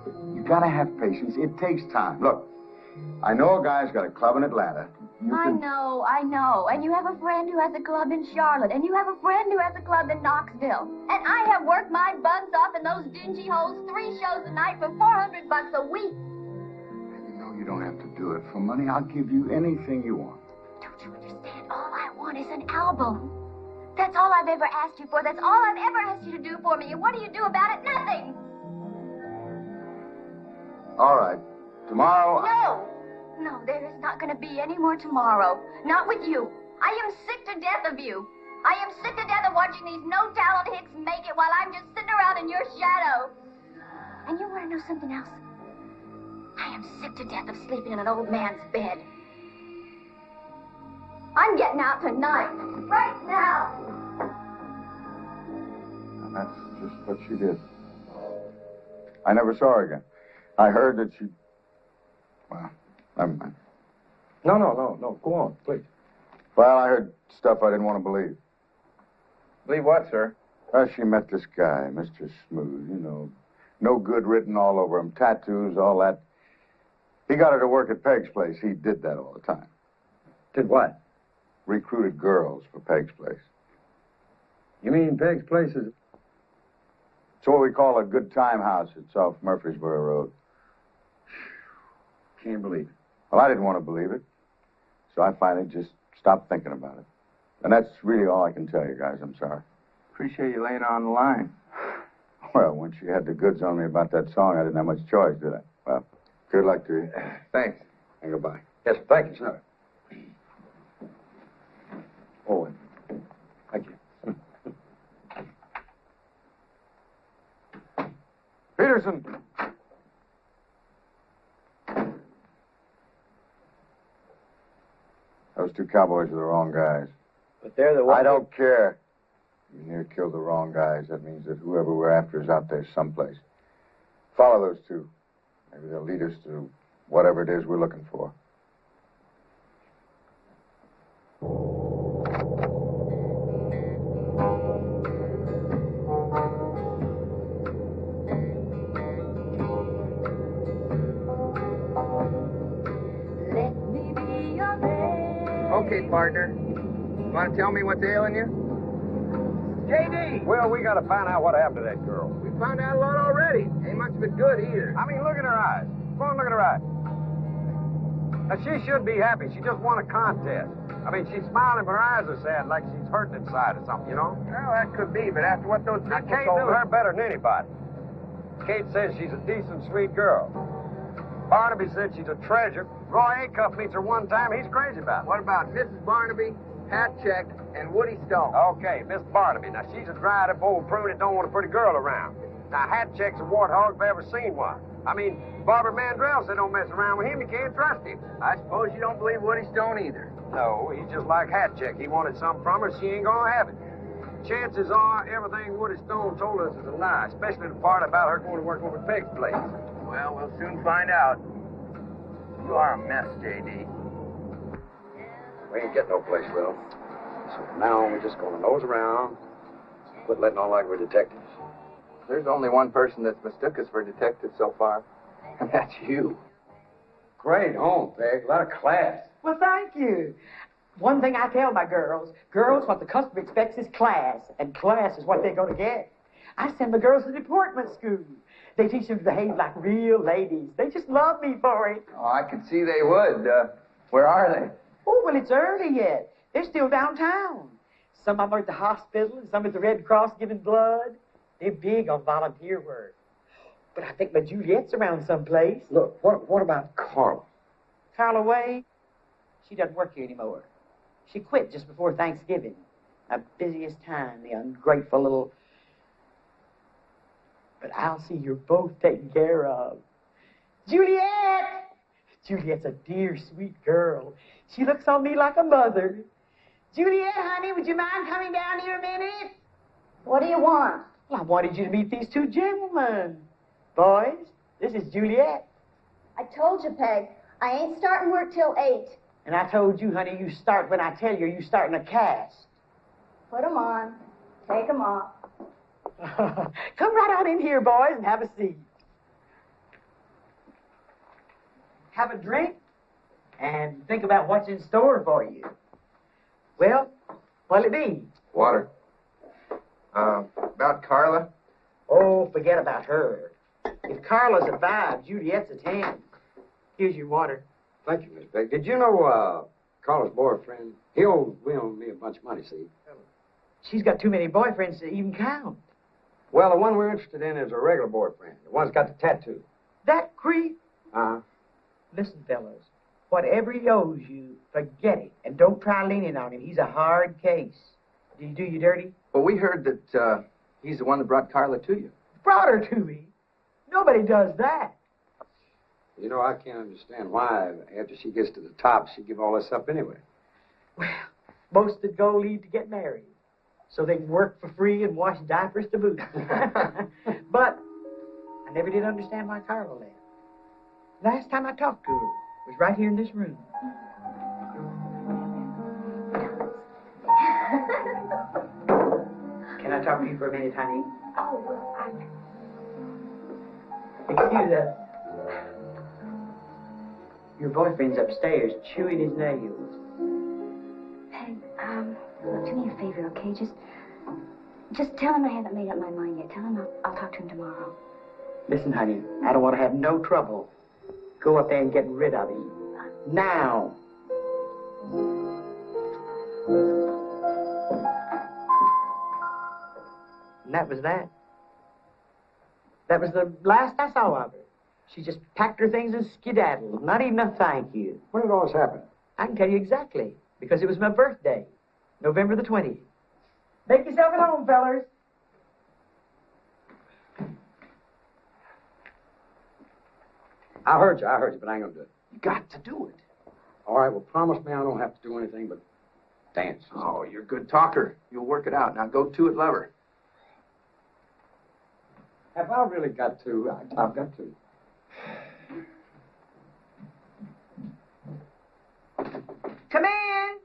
But you gotta have patience. It takes time. Look, I know a guy's got a club in Atlanta. I know. And you have a friend who has a club in Charlotte. And you have a friend who has a club in Knoxville. And I have worked my buns off in those dingy holes 3 shows a night for $400 a week. You know you don't have to do it for money. I'll give you anything you want. Don't you understand? All I want is an album. That's all I've ever asked you for. That's all I've ever asked you to do for me. And what do you do about it? Nothing. All right. Tomorrow... No, there is not going to be any more tomorrow. Not with you. I am sick to death of you. I am sick to death of watching these no-talent hicks make it while I'm just sitting around in your shadow. And you want to know something else? I am sick to death of sleeping in an old man's bed. I'm getting out tonight. Right now. And that's just what she did. I never saw her again. I heard that she... Well, never mind. No. Go on, please. Well, I heard stuff I didn't want to believe. Believe what, sir? Well, she met this guy, Mr. Smooth, you know. No good written all over him. Tattoos, all that. He got her to work at Peg's place. He did that all the time. Did what? Recruited girls for Peg's place. You mean Peg's place is... It's what we call a good time house. It's off Murfreesboro Road. Can't believe it. Well, I didn't want to believe it. So I finally just stopped thinking about it. And that's really all I can tell you guys. I'm sorry. Appreciate you laying it on the line. Well, when she had the goods on me about that song, I didn't have much choice, did I? Well, good luck to you. Thanks. And goodbye. Yes, thank you, sir. Owen. Thank you. Peterson! Those 2 cowboys are the wrong guys. But they're the ones... I don't care. You near killed the wrong guys. That means that whoever we're after is out there someplace. Follow those 2. Maybe they'll lead us to whatever it is we're looking for. Let me be your baby. Okay, partner. You want to tell me what's ailing you? J.D. Well, we got to find out what happened to that girl. We found out a lot already. Ain't much of it good either. I mean, look at her eyes. Come on, look at her eyes. Now, she should be happy. She just won a contest. I mean, she's smiling, but her eyes are sad, like she's hurting inside or something, you know? Well, that could be, but after what those people Kate told knew her better than anybody. Kate says she's a decent, sweet girl. Barnaby said she's a treasure. Roy Acuff meets her one time. He's crazy about it. What about Mrs. Barnaby, Hatcheck, and Woody Stone? Okay, Miss Barnaby. Now, she's a dried-up old prune that don't want a pretty girl around. Now, Hatcheck's a warthog if I ever seen one. I mean, Barbara Mandrell said don't mess around with him. You can't trust him. I suppose you don't believe Woody Stone either. No, he's just like Hatcheck. He wanted something from her. She ain't gonna have it. Chances are everything Woody Stone told us is a lie, especially the part about her going to work over at Peg's place. Well, we'll soon find out. You are a mess, J.D. We ain't getting no place, Will. So from now on, we're just gonna nose around, quit letting on like we're detectives. There's only one person that's mistook us for detectives so far, and that's you. Great home, Peg. A lot of class. Well, thank you. One thing I tell my girls, what the customer expects is class, and class is what they're going to get. I send my girls to deportment school. They teach them to behave like real ladies. They just love me for it. Oh, I could see they would. Where are they? Oh, well, it's early yet. They're still downtown. Some of them are at the hospital and some at the Red Cross giving blood. They're big on volunteer work. But I think my Juliet's around someplace. Look, what about Carla? Carla Way? She doesn't work here anymore. She quit just before Thanksgiving. Our busiest time, the ungrateful little... But I'll see you're both taken care of. Juliet! Juliet's a dear, sweet girl. She looks on me like a mother. Juliet, honey, would you mind coming down here a minute? What do you want? Well, I wanted you to meet these two gentlemen. Boys, this is Juliet. I told you, Peg, I ain't starting work till 8. And I told you, honey, you start when I tell you, you start in a cast. Put 'em on. Take 'em off. Come right on in here, boys, and have a seat. Have a drink and think about what's in store for you. Well, what'll it be? Water. About Carla? Oh, forget about her. If Carla's a 5, Juliet's a 10. Here's your water. Thank you, Miss Beck. Did you know Carla's boyfriend? We owe me a bunch of money, see? She's got too many boyfriends to even count. Well, the one we're interested in is a regular boyfriend. The one's got the tattoo. That creep? Uh-huh. Listen, fellas, whatever he owes you, forget it. And don't try leaning on him. He's a hard case. Did he do you dirty? Well, we heard that he's the one that brought Carla to you. Brought her to me? Nobody does that. You know, I can't understand why, after she gets to the top, she'd give all this up anyway. Well, most that go leave to get married, so they can work for free and wash diapers to boot. But I never did understand why Carla left. Last time I talked to her was right here in this room. Can I talk to you for a minute, honey? Oh, well, Excuse us. Your boyfriend's upstairs chewing his nails. Peg, look, do me a favor, okay? Just tell him I haven't made up my mind yet. Tell him I'll talk to him tomorrow. Listen, honey, I don't want to have no trouble. Go up there and get rid of him. Now. And that was that. That was the last I saw of her. She just packed her things and skedaddled. Not even a thank you. When did all this happen? I can tell you exactly. Because it was my birthday. November the 20th. Make yourself at home, fellers. I heard you, but I ain't gonna do it. You got to do it. All right, well, promise me I don't have to do anything but dance. Oh, you're a good talker. You'll work it out. Now go to it, lover. Have I really got to? I've got to. Come in.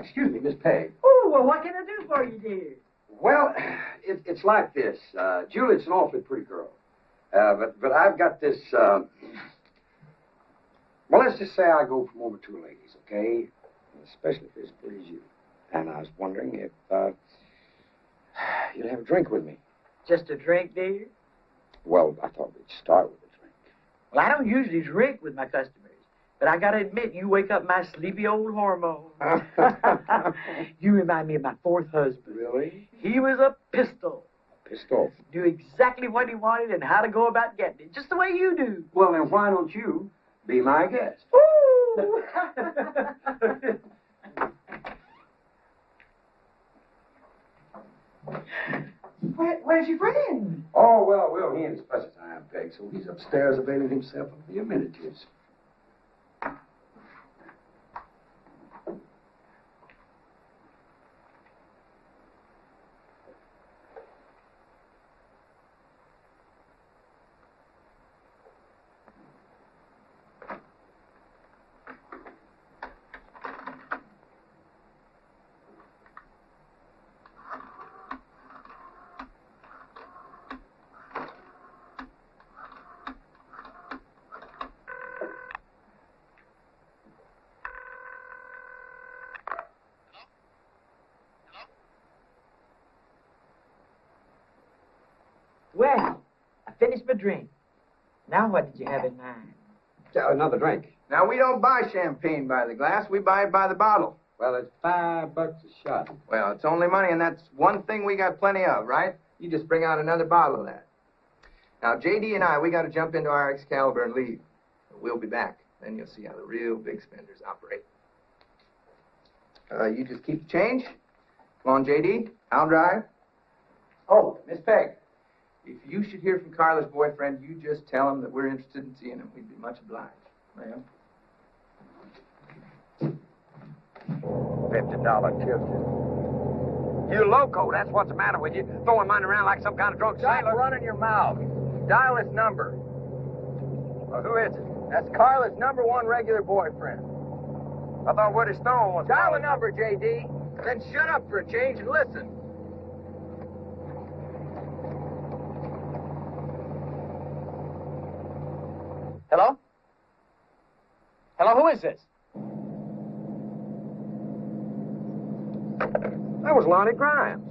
Excuse me, Miss Peg. Oh, well, what can I do for you, dear? Well, it's like this. Juliet's an awfully pretty girl. But I've got this, well, let's just say I go from over two ladies, okay? Especially if they're as pretty as you. And I was wondering if, you'd have a drink with me. Just a drink, dear? Well, I thought we'd start with a drink. Well, I don't usually drink with my customers. But I gotta admit, you wake up my sleepy old hormones. You remind me of my 4th husband. Really? He was a pistol. Pistol? Knew exactly what he wanted and how to go about getting it, just the way you do. Well, then why don't you be my guest? Ooh! Where's your friend? Oh, well, he ain't as much as I am, Peg, so he's upstairs availing himself of the amenities. Well, I finished my drink. Now what did you have in mind? Another drink. Now, we don't buy champagne by the glass. We buy it by the bottle. Well, it's $5 a shot. Well, it's only money, and that's one thing we got plenty of, right? You just bring out another bottle of that. Now, J.D. and I, we got to jump into our Excalibur and leave. We'll be back. Then you'll see how the real big spenders operate. You just keep the change. Come on, J.D. I'll drive. Oh, Miss Peg, if you should hear from Carla's boyfriend, you just tell him that we're interested in seeing him. We'd be much obliged. Ma'am. $50 Tuesday. You loco, that's what's the matter with you. Throwing money around like some kind of drunk Stop sailor. running your mouth. Dial his number. Well, who is it? That's Carla's #1 regular boyfriend. I thought Woody Stone was... Dial the number, J.D. Then shut up for a change and listen. Hello? Hello, who is this? That was Lonnie Grimes.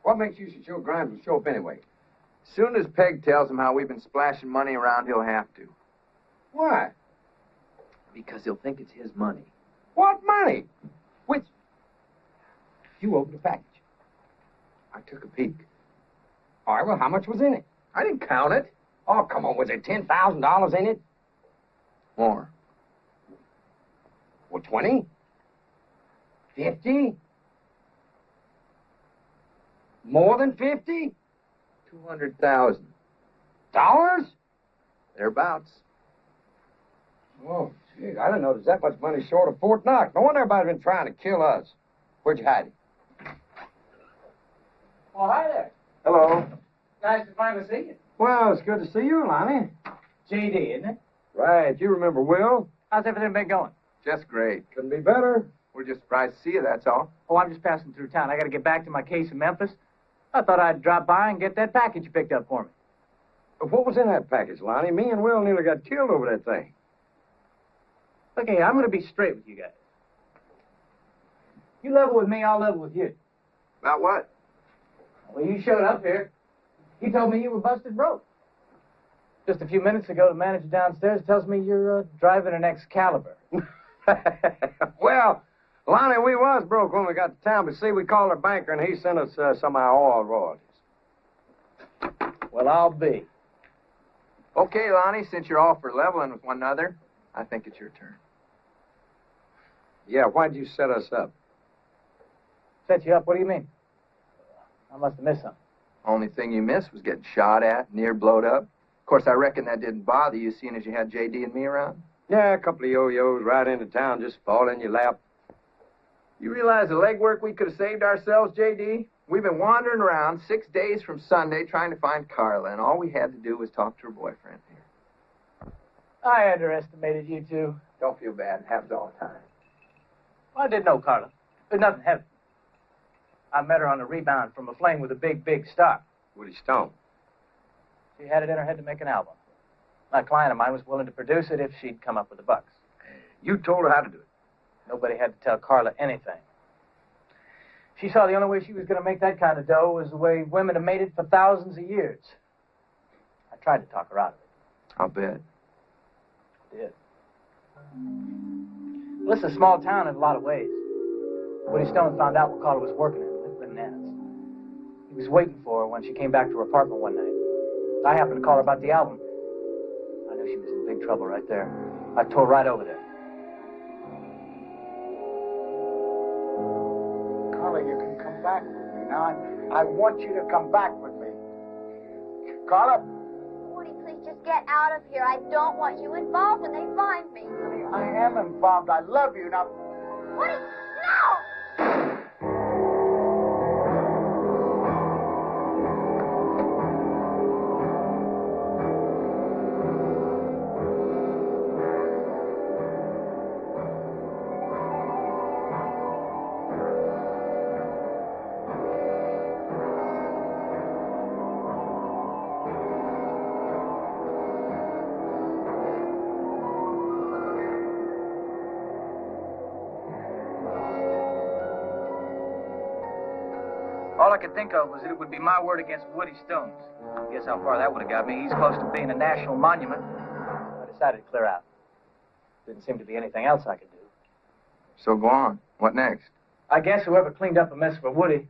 What makes you so sure Grimes will show up anyway? As soon as Peg tells him how we've been splashing money around, he'll have to. Why? Because he'll think it's his money. What money? Which? You opened the package. I took a peek. All right, well, how much was in it? I didn't count it. Oh, come on, was there $10,000 in it? More. Well, 20? 50? More than 50? 200,000. Dollars? Thereabouts. Oh, gee, I didn't know there's that much money short of Fort Knox. No wonder everybody's been trying to kill us. Where'd you hide it? Oh, hi there. Hello. Nice to finally see you. Well, it's good to see you, Lonnie. J.D., isn't it? Right, you remember Will? How's everything been going? Just great. Couldn't be better. We're just surprised to see you, that's all. Oh, I'm just passing through town. I got to get back to my case in Memphis. I thought I'd drop by and get that package you picked up for me. What was in that package, Lonnie? Me and Will nearly got killed over that thing. Look here, I'm going to be straight with you guys. You level with me, I'll level with you. About what? Well, you showed up here. You told me you were busted broke. Just a few minutes ago, the manager downstairs tells me you're driving an Excalibur. Well, Lonnie, we was broke when we got to town, but see, we called our banker, and he sent us some of our oil royalties. Well, I'll be. Okay, Lonnie, since you're all for leveling with one another, I think it's your turn. Yeah, why'd you set us up? Set you up? What do you mean? I must have missed something. Only thing you missed was getting shot at, near blowed up. Of course, I reckon that didn't bother you, seeing as you had J.D. and me around. Yeah, a couple of yo-yos right into town, just fall in your lap. You realize the legwork we could have saved ourselves, J.D.? We've been wandering around 6 days from Sunday trying to find Carla, and all we had to do was talk to her boyfriend here. I underestimated you two. Don't feel bad. It happens all the time. Well, I did know Carla. There's nothing heavy. I met her on a rebound from a fling with a big, big star. Woody Stone. She had it in her head to make an album. A client of mine was willing to produce it if she'd come up with the bucks. You told her how to do it. Nobody had to tell Carla anything. She saw the only way she was going to make that kind of dough was the way women have made it for thousands of years. I tried to talk her out of it. I'll bet. Did. Well, this is a small town in a lot of ways. Woody Stone found out what Carla was working in. He was waiting for her when she came back to her apartment one night. I happened to call her about the album. I knew she was in big trouble right there. I tore right over there. Carla, you can come back with me. Now, I want you to come back with me. Carla? Woody, please just get out of here. I don't want you involved when they find me. I am involved. I love you. Now... Woody, no! could think of was that it would be my word against Woody Stone's. Guess how far that would have got me. He's close to being a national monument. I decided to clear out. Didn't seem to be anything else I could do. So go on. What next? I guess whoever cleaned up a mess for Woody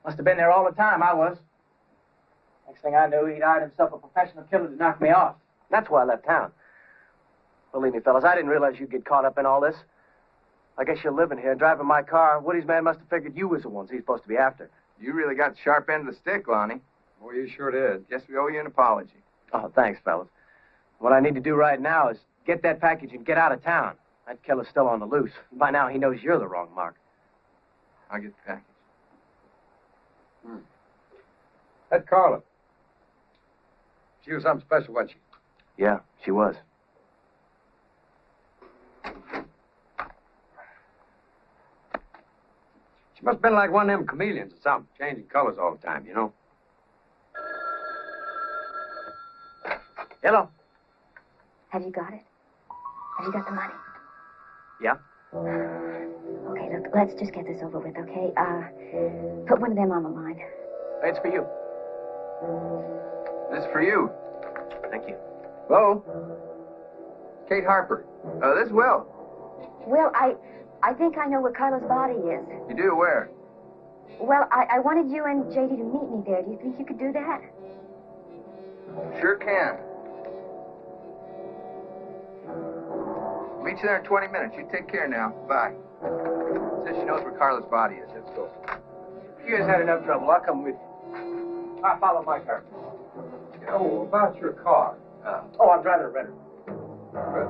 must have been there all the time. I was. Next thing I knew, he'd hired himself a professional killer to knock me off. That's why I left town. Believe me, fellas, I didn't realize you'd get caught up in all this. I guess you're living here, driving my car. Woody's man must have figured you was the ones he's supposed to be after. You really got the sharp end of the stick, Lonnie. Well, you sure did. Guess we owe you an apology. Oh, thanks, fellas. What I need to do right now is get that package and get out of town. That killer's still on the loose. By now, he knows you're the wrong mark. I'll get the package. That Carla. She was something special, wasn't she? Yeah, she was. She must have been like one of them chameleons or something, changing colors all the time, you know? Hello. Have you got it? Have you got the money? Yeah? Okay, look, let's just get this over with, okay? Put one of them on the line. It's for you. This is for you. Thank you. Hello? Kate Harper. This is Will. Well, I think I know where Carla's body is. You do? Where? Well, I wanted you and JD to meet me there. Do you think you could do that? Sure can. Meet you there in 20 minutes. You take care now. Bye. Says she knows where Carla's body is. Let's go. You guys had enough trouble. I'll come with you. I'll follow my car. Oh, about your car. Oh, I'm driving a Redder. Good.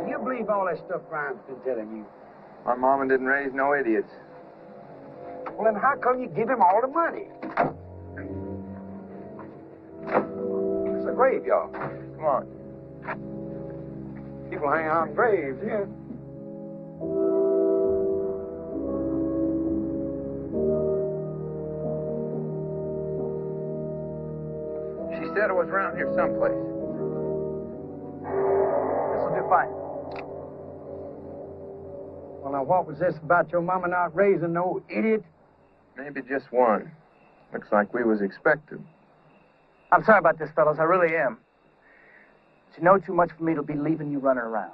Do you believe all that stuff Brian's been telling you? My mama didn't raise no idiots. Well, then how come you give him all the money? It's a graveyard. Come on. People hang on graves, yeah. She said it was around here someplace. This'll do fine. Well, now, what was this about your mama not raising no idiot? Maybe just one. Looks like we was expected. I'm sorry about this, fellas. I really am. But you know too much for me to be leaving you running around.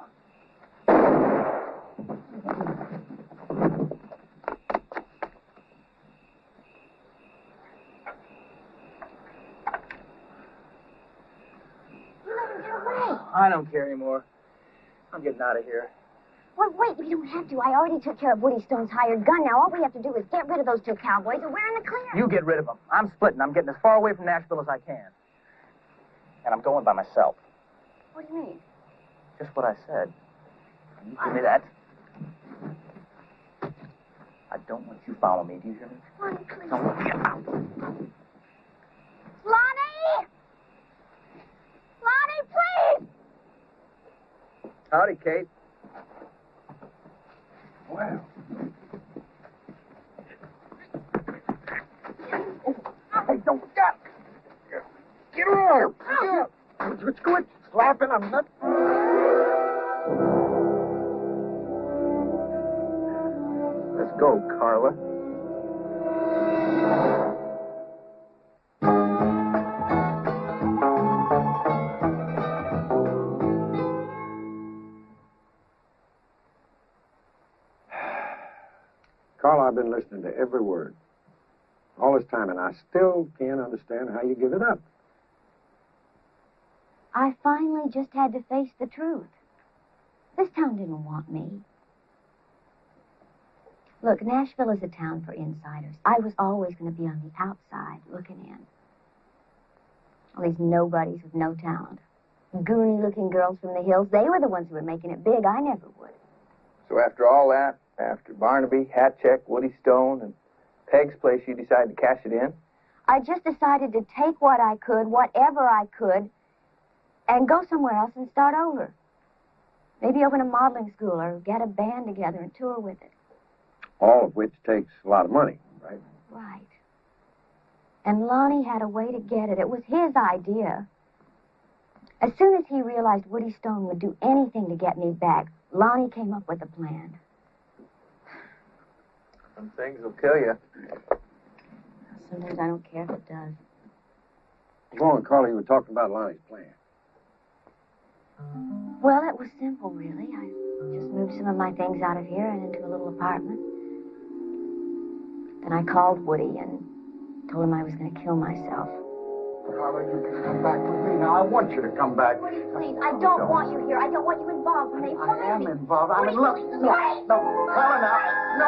I don't care anymore. I'm getting out of here. Well, wait, we don't have to. I already took care of Woody Stone's hired gun. Now all we have to do is get rid of those two cowboys and we're in the clear. You get rid of them. I'm splitting. I'm getting as far away from Nashville as I can. And I'm going by myself. What do you mean? Just what I said. You give me that? I don't want you to follow me. Do you hear me? Lonnie, please. No, get out. Lonnie! Lonnie, please! Howdy, Kate. Well. Hey, don't get her! Let's quit slapping. I'm not. Let's go, Carla. Carla, I've been listening to every word. All this time, and I still can't understand how you give it up. I finally just had to face the truth. This town didn't want me. Look, Nashville is a town for insiders. I was always going to be on the outside looking in. All these nobodies with no talent. Goony-looking girls from the hills, they were the ones who were making it big. I never would. So after all that, after Barnaby, Hatcheck, Woody Stone, and Peg's place, you decided to cash it in? I just decided to take what I could, whatever I could, and go somewhere else and start over. Maybe open a modeling school or get a band together and tour with it. All of which takes a lot of money, right? Right. And Lonnie had a way to get it. It was his idea. As soon as he realized Woody Stone would do anything to get me back, Lonnie came up with a plan. Some things will kill you. Sometimes I don't care if it does. Go on, Carla. You were talking about Lonnie's plan. Well, it was simple, really. I just moved some of my things out of here and into a little apartment. Then I called Woody and told him I was going to kill myself. Carla, you can come back with me. Now, I want you to come back. Woody, please, I don't want you here. I don't want you involved in it. I am involved. I'm in love. No, Carla, now. No.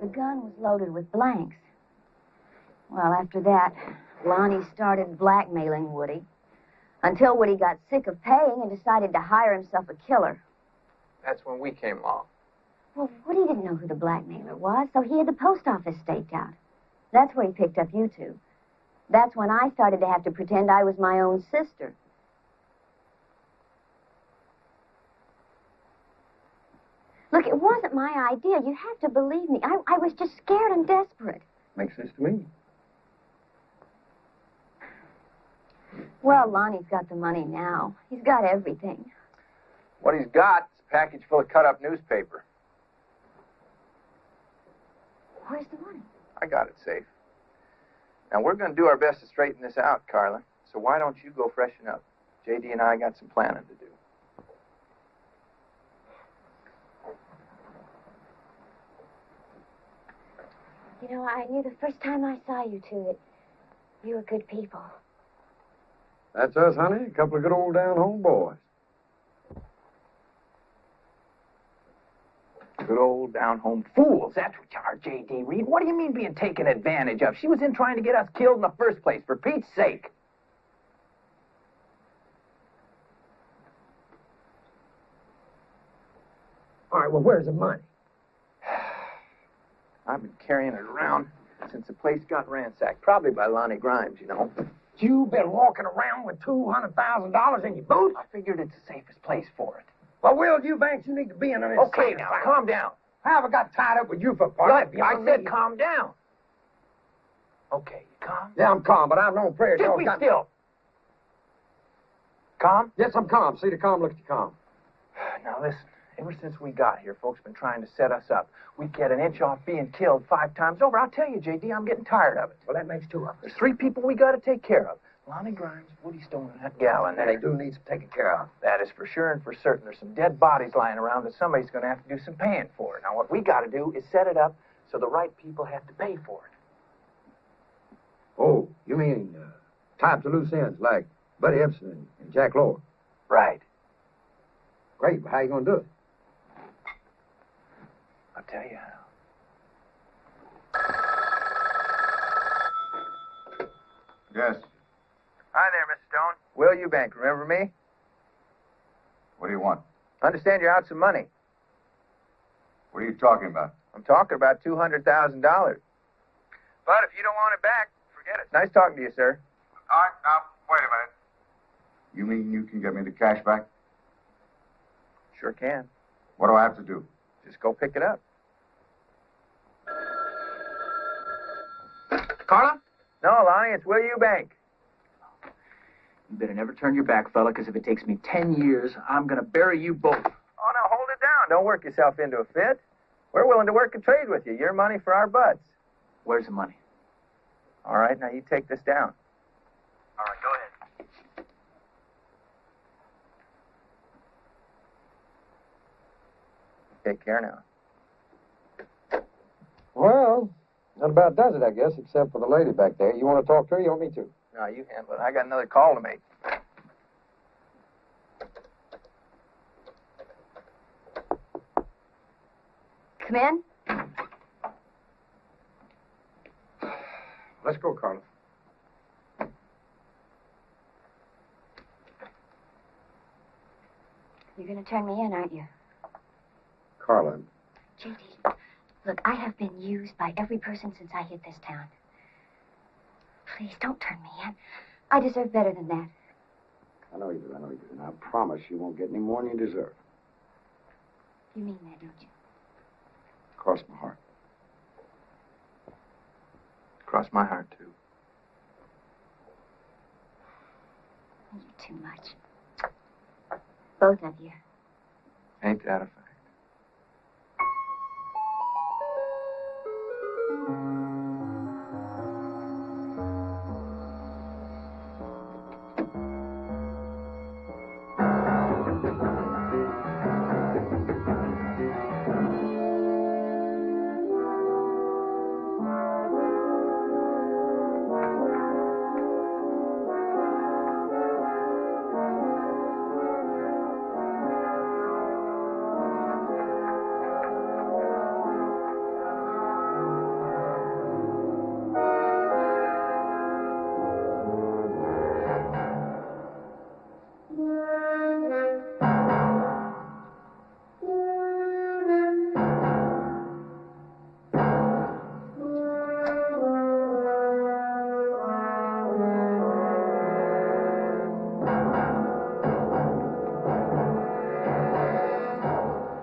The gun was loaded with blanks. Well, after that, Lonnie started blackmailing Woody until Woody got sick of paying and decided to hire himself a killer. That's when we came along. Well, Woody didn't know who the blackmailer was, so he had the post office staked out. That's where he picked up you two. That's when I started to have to pretend I was my own sister. Look, it wasn't my idea. You have to believe me. I was just scared and desperate. Makes sense to me. Well, Lonnie's got the money now. He's got everything. What he's got is a package full of cut-up newspaper. Where's the money? I got it safe. Now, we're going to do our best to straighten this out, Carla. So why don't you go freshen up? J.D. and I got some planning to do. You know, I knew the first time I saw you two that you were good people. That's us, honey. A couple of good old down-home boys. Good old down-home fools. That's what you are, J.D. Reed. What do you mean being taken advantage of? She was in trying to get us killed in the first place, for Pete's sake. All right, well, where's the money? I've been carrying it around since the place got ransacked. Probably by Lonnie Grimes, you know. You've been walking around with $200,000 in your boot? I figured it's the safest place for it. Well, Will, you banks, you need to be in an Okay, insane now, asylum. calm down. How have I got tied up with you for part? Look, I said calm down. Okay, you calm? Yeah, I'm calm, but I've known prayers. Just be still. Calm? Yes, I'm calm. See, the calm looks to calm. Now, listen. Ever since we got here, folks been trying to set us up. We get an inch off being killed 5 times over. I'll tell you, J.D., I'm getting tired of it. Well, that makes 2 of us. There's 3 people we got to take care of. Lonnie Grimes, Woody Stone, and that gal in there. They do need some taking care of. That is for sure and for certain. There's some dead bodies lying around that somebody's going to have to do some paying for it. Now, what we got to do is set it up so the right people have to pay for it. Oh, you mean tie up the loose ends like Buddy Epson and Jack Lohr? Right. Great, but how you going to do it? I'll tell you how. Yes. Hi there, Mr. Stone. Will Eubank, remember me? What do you want? I understand you're out some money. What are you talking about? I'm talking about $200,000. But if you don't want it back, forget it. Nice talking to you, sir. All right, now, wait a minute. You mean you can get me the cash back? Sure can. What do I have to do? Just go pick it up. Carla? No, Lonnie, it's Will Eubank. You better never turn your back, fella, because if it takes me 10 years, I'm going to bury you both. Oh, now, hold it down. Don't work yourself into a fit. We're willing to work a trade with you. Your money for our butts. Where's the money? All right, now you take this down. All right, go ahead. Take care now. Well, that about does it, I guess, except for the lady back there. You want to talk to her? You want me to? No, you handle it. I got another call to make. Come in. Let's go, Carla. You're going to turn me in, aren't you? Carla. J.D., look, I have been used by every person since I hit this town. Please, don't turn me in. I deserve better than that. I know you do. And I promise you won't get any more than you deserve. You mean that, don't you? Cross my heart. Cross my heart, too. You're too much. Both of you. Ain't that a fact?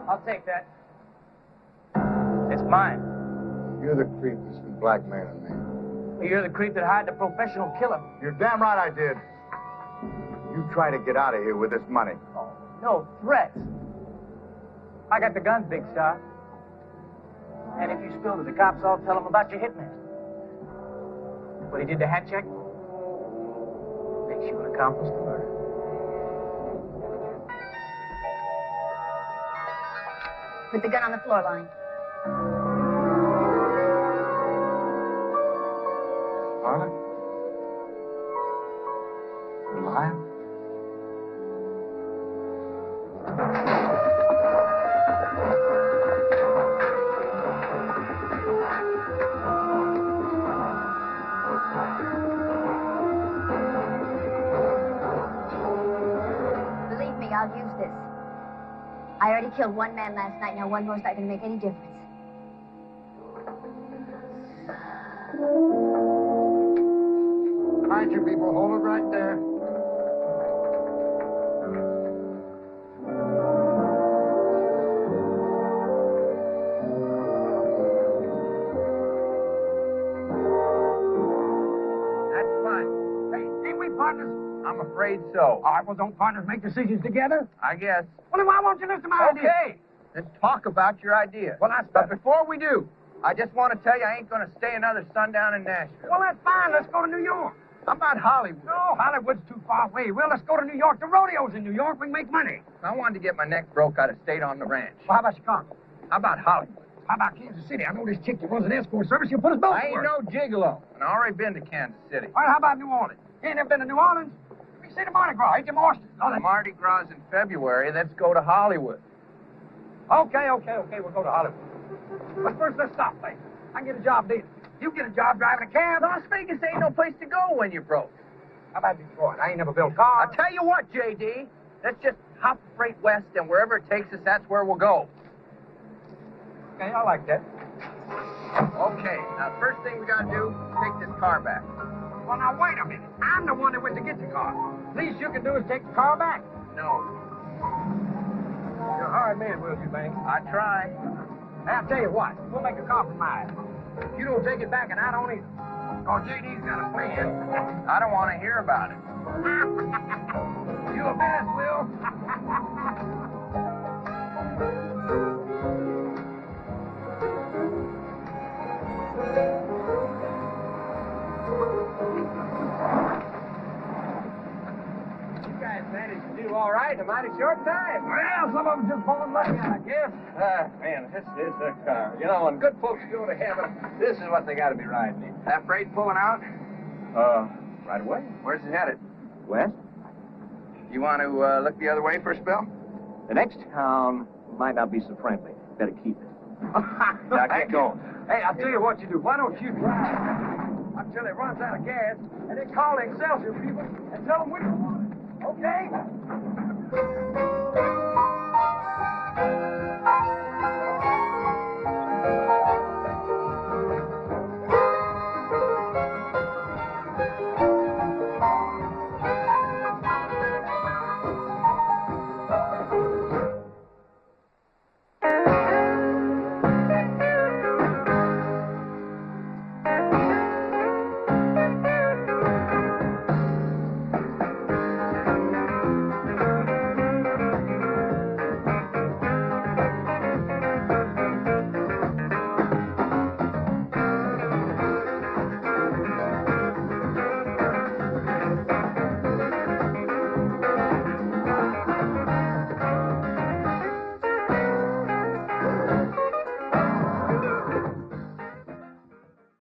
I'll take that. It's mine. You're the creep that's been blackmailing me. You're the creep that hired the professional killer. You're damn right I did. You try to get out of here with this money. No threats. I got the guns, Big Star. And if you spill to the cops, I'll tell them about your hitman. What he did to hat check makes you an accomplice to murder. Put the gun on the floor, line. Carla? You're lying? Believe me, I'll use this. I already killed one man last night. Now one more's not going to make any difference. Mind you, people, hold it right there. That's fine. Hey, ain't we partners? I'm afraid so. All right, well, don't partners make decisions together? I guess. Well, then why won't you listen to my idea? Okay. Let's talk about your idea. Well, that's But better. before we do, I just want to tell you I ain't going to stay another sundown in Nashville. Well, that's fine. Let's go to New York. How about Hollywood? No, Hollywood's too far away. Well, let's go to New York. The rodeo's in New York. We can make money. I wanted to get my neck broke, I'd have stayed on the ranch. Well, how about Chicago? How about Hollywood? How about Kansas City? I know this chick that runs an escort service. She'll put us both I to ain't work. no gigolo, and I already been to Kansas City. All right, how about New Orleans? You ain't never been to New Orleans? We can see the Mardi Gras. Ain't them oysters? Oh, that's... Mardi Gras in February. Let's go to Hollywood. Okay. We'll go to Hollywood. But first, let's stop there. I can get a job there. You get a job driving a cab. Las Vegas ain't no place to go when you're broke. How about Detroit? I ain't never built cars. I'll tell you what, J.D. Let's just hop the freight west, and wherever it takes us, that's where we'll go. Okay, I like that. Okay, now the first thing we gotta do is take this car back. Well, now, wait a minute. I'm the one that went to get the car. Least you can do is take the car back. No. You're a hard man, will you, Banks? I try. Hey, I'll tell you what. We'll make a compromise. You don't take it back, and I don't either. Because J.D.'s got a plan. I don't want to hear about it. You a mess, Will. You guys managed to do all right in a mighty short time. Well, some of them just born lucky, I guess. Man, this is the car. You know, when good folks go to heaven, this is what they got to be riding in. That freight pulling out? Right away. Where's it headed? West? You want to look the other way for a spell? The next town might not be so friendly. Better keep it. Now get going. Hey, I'll tell you what you do. Why don't you drive until it runs out of gas, and then call the Excelsior people and tell them we don't want it. Okay?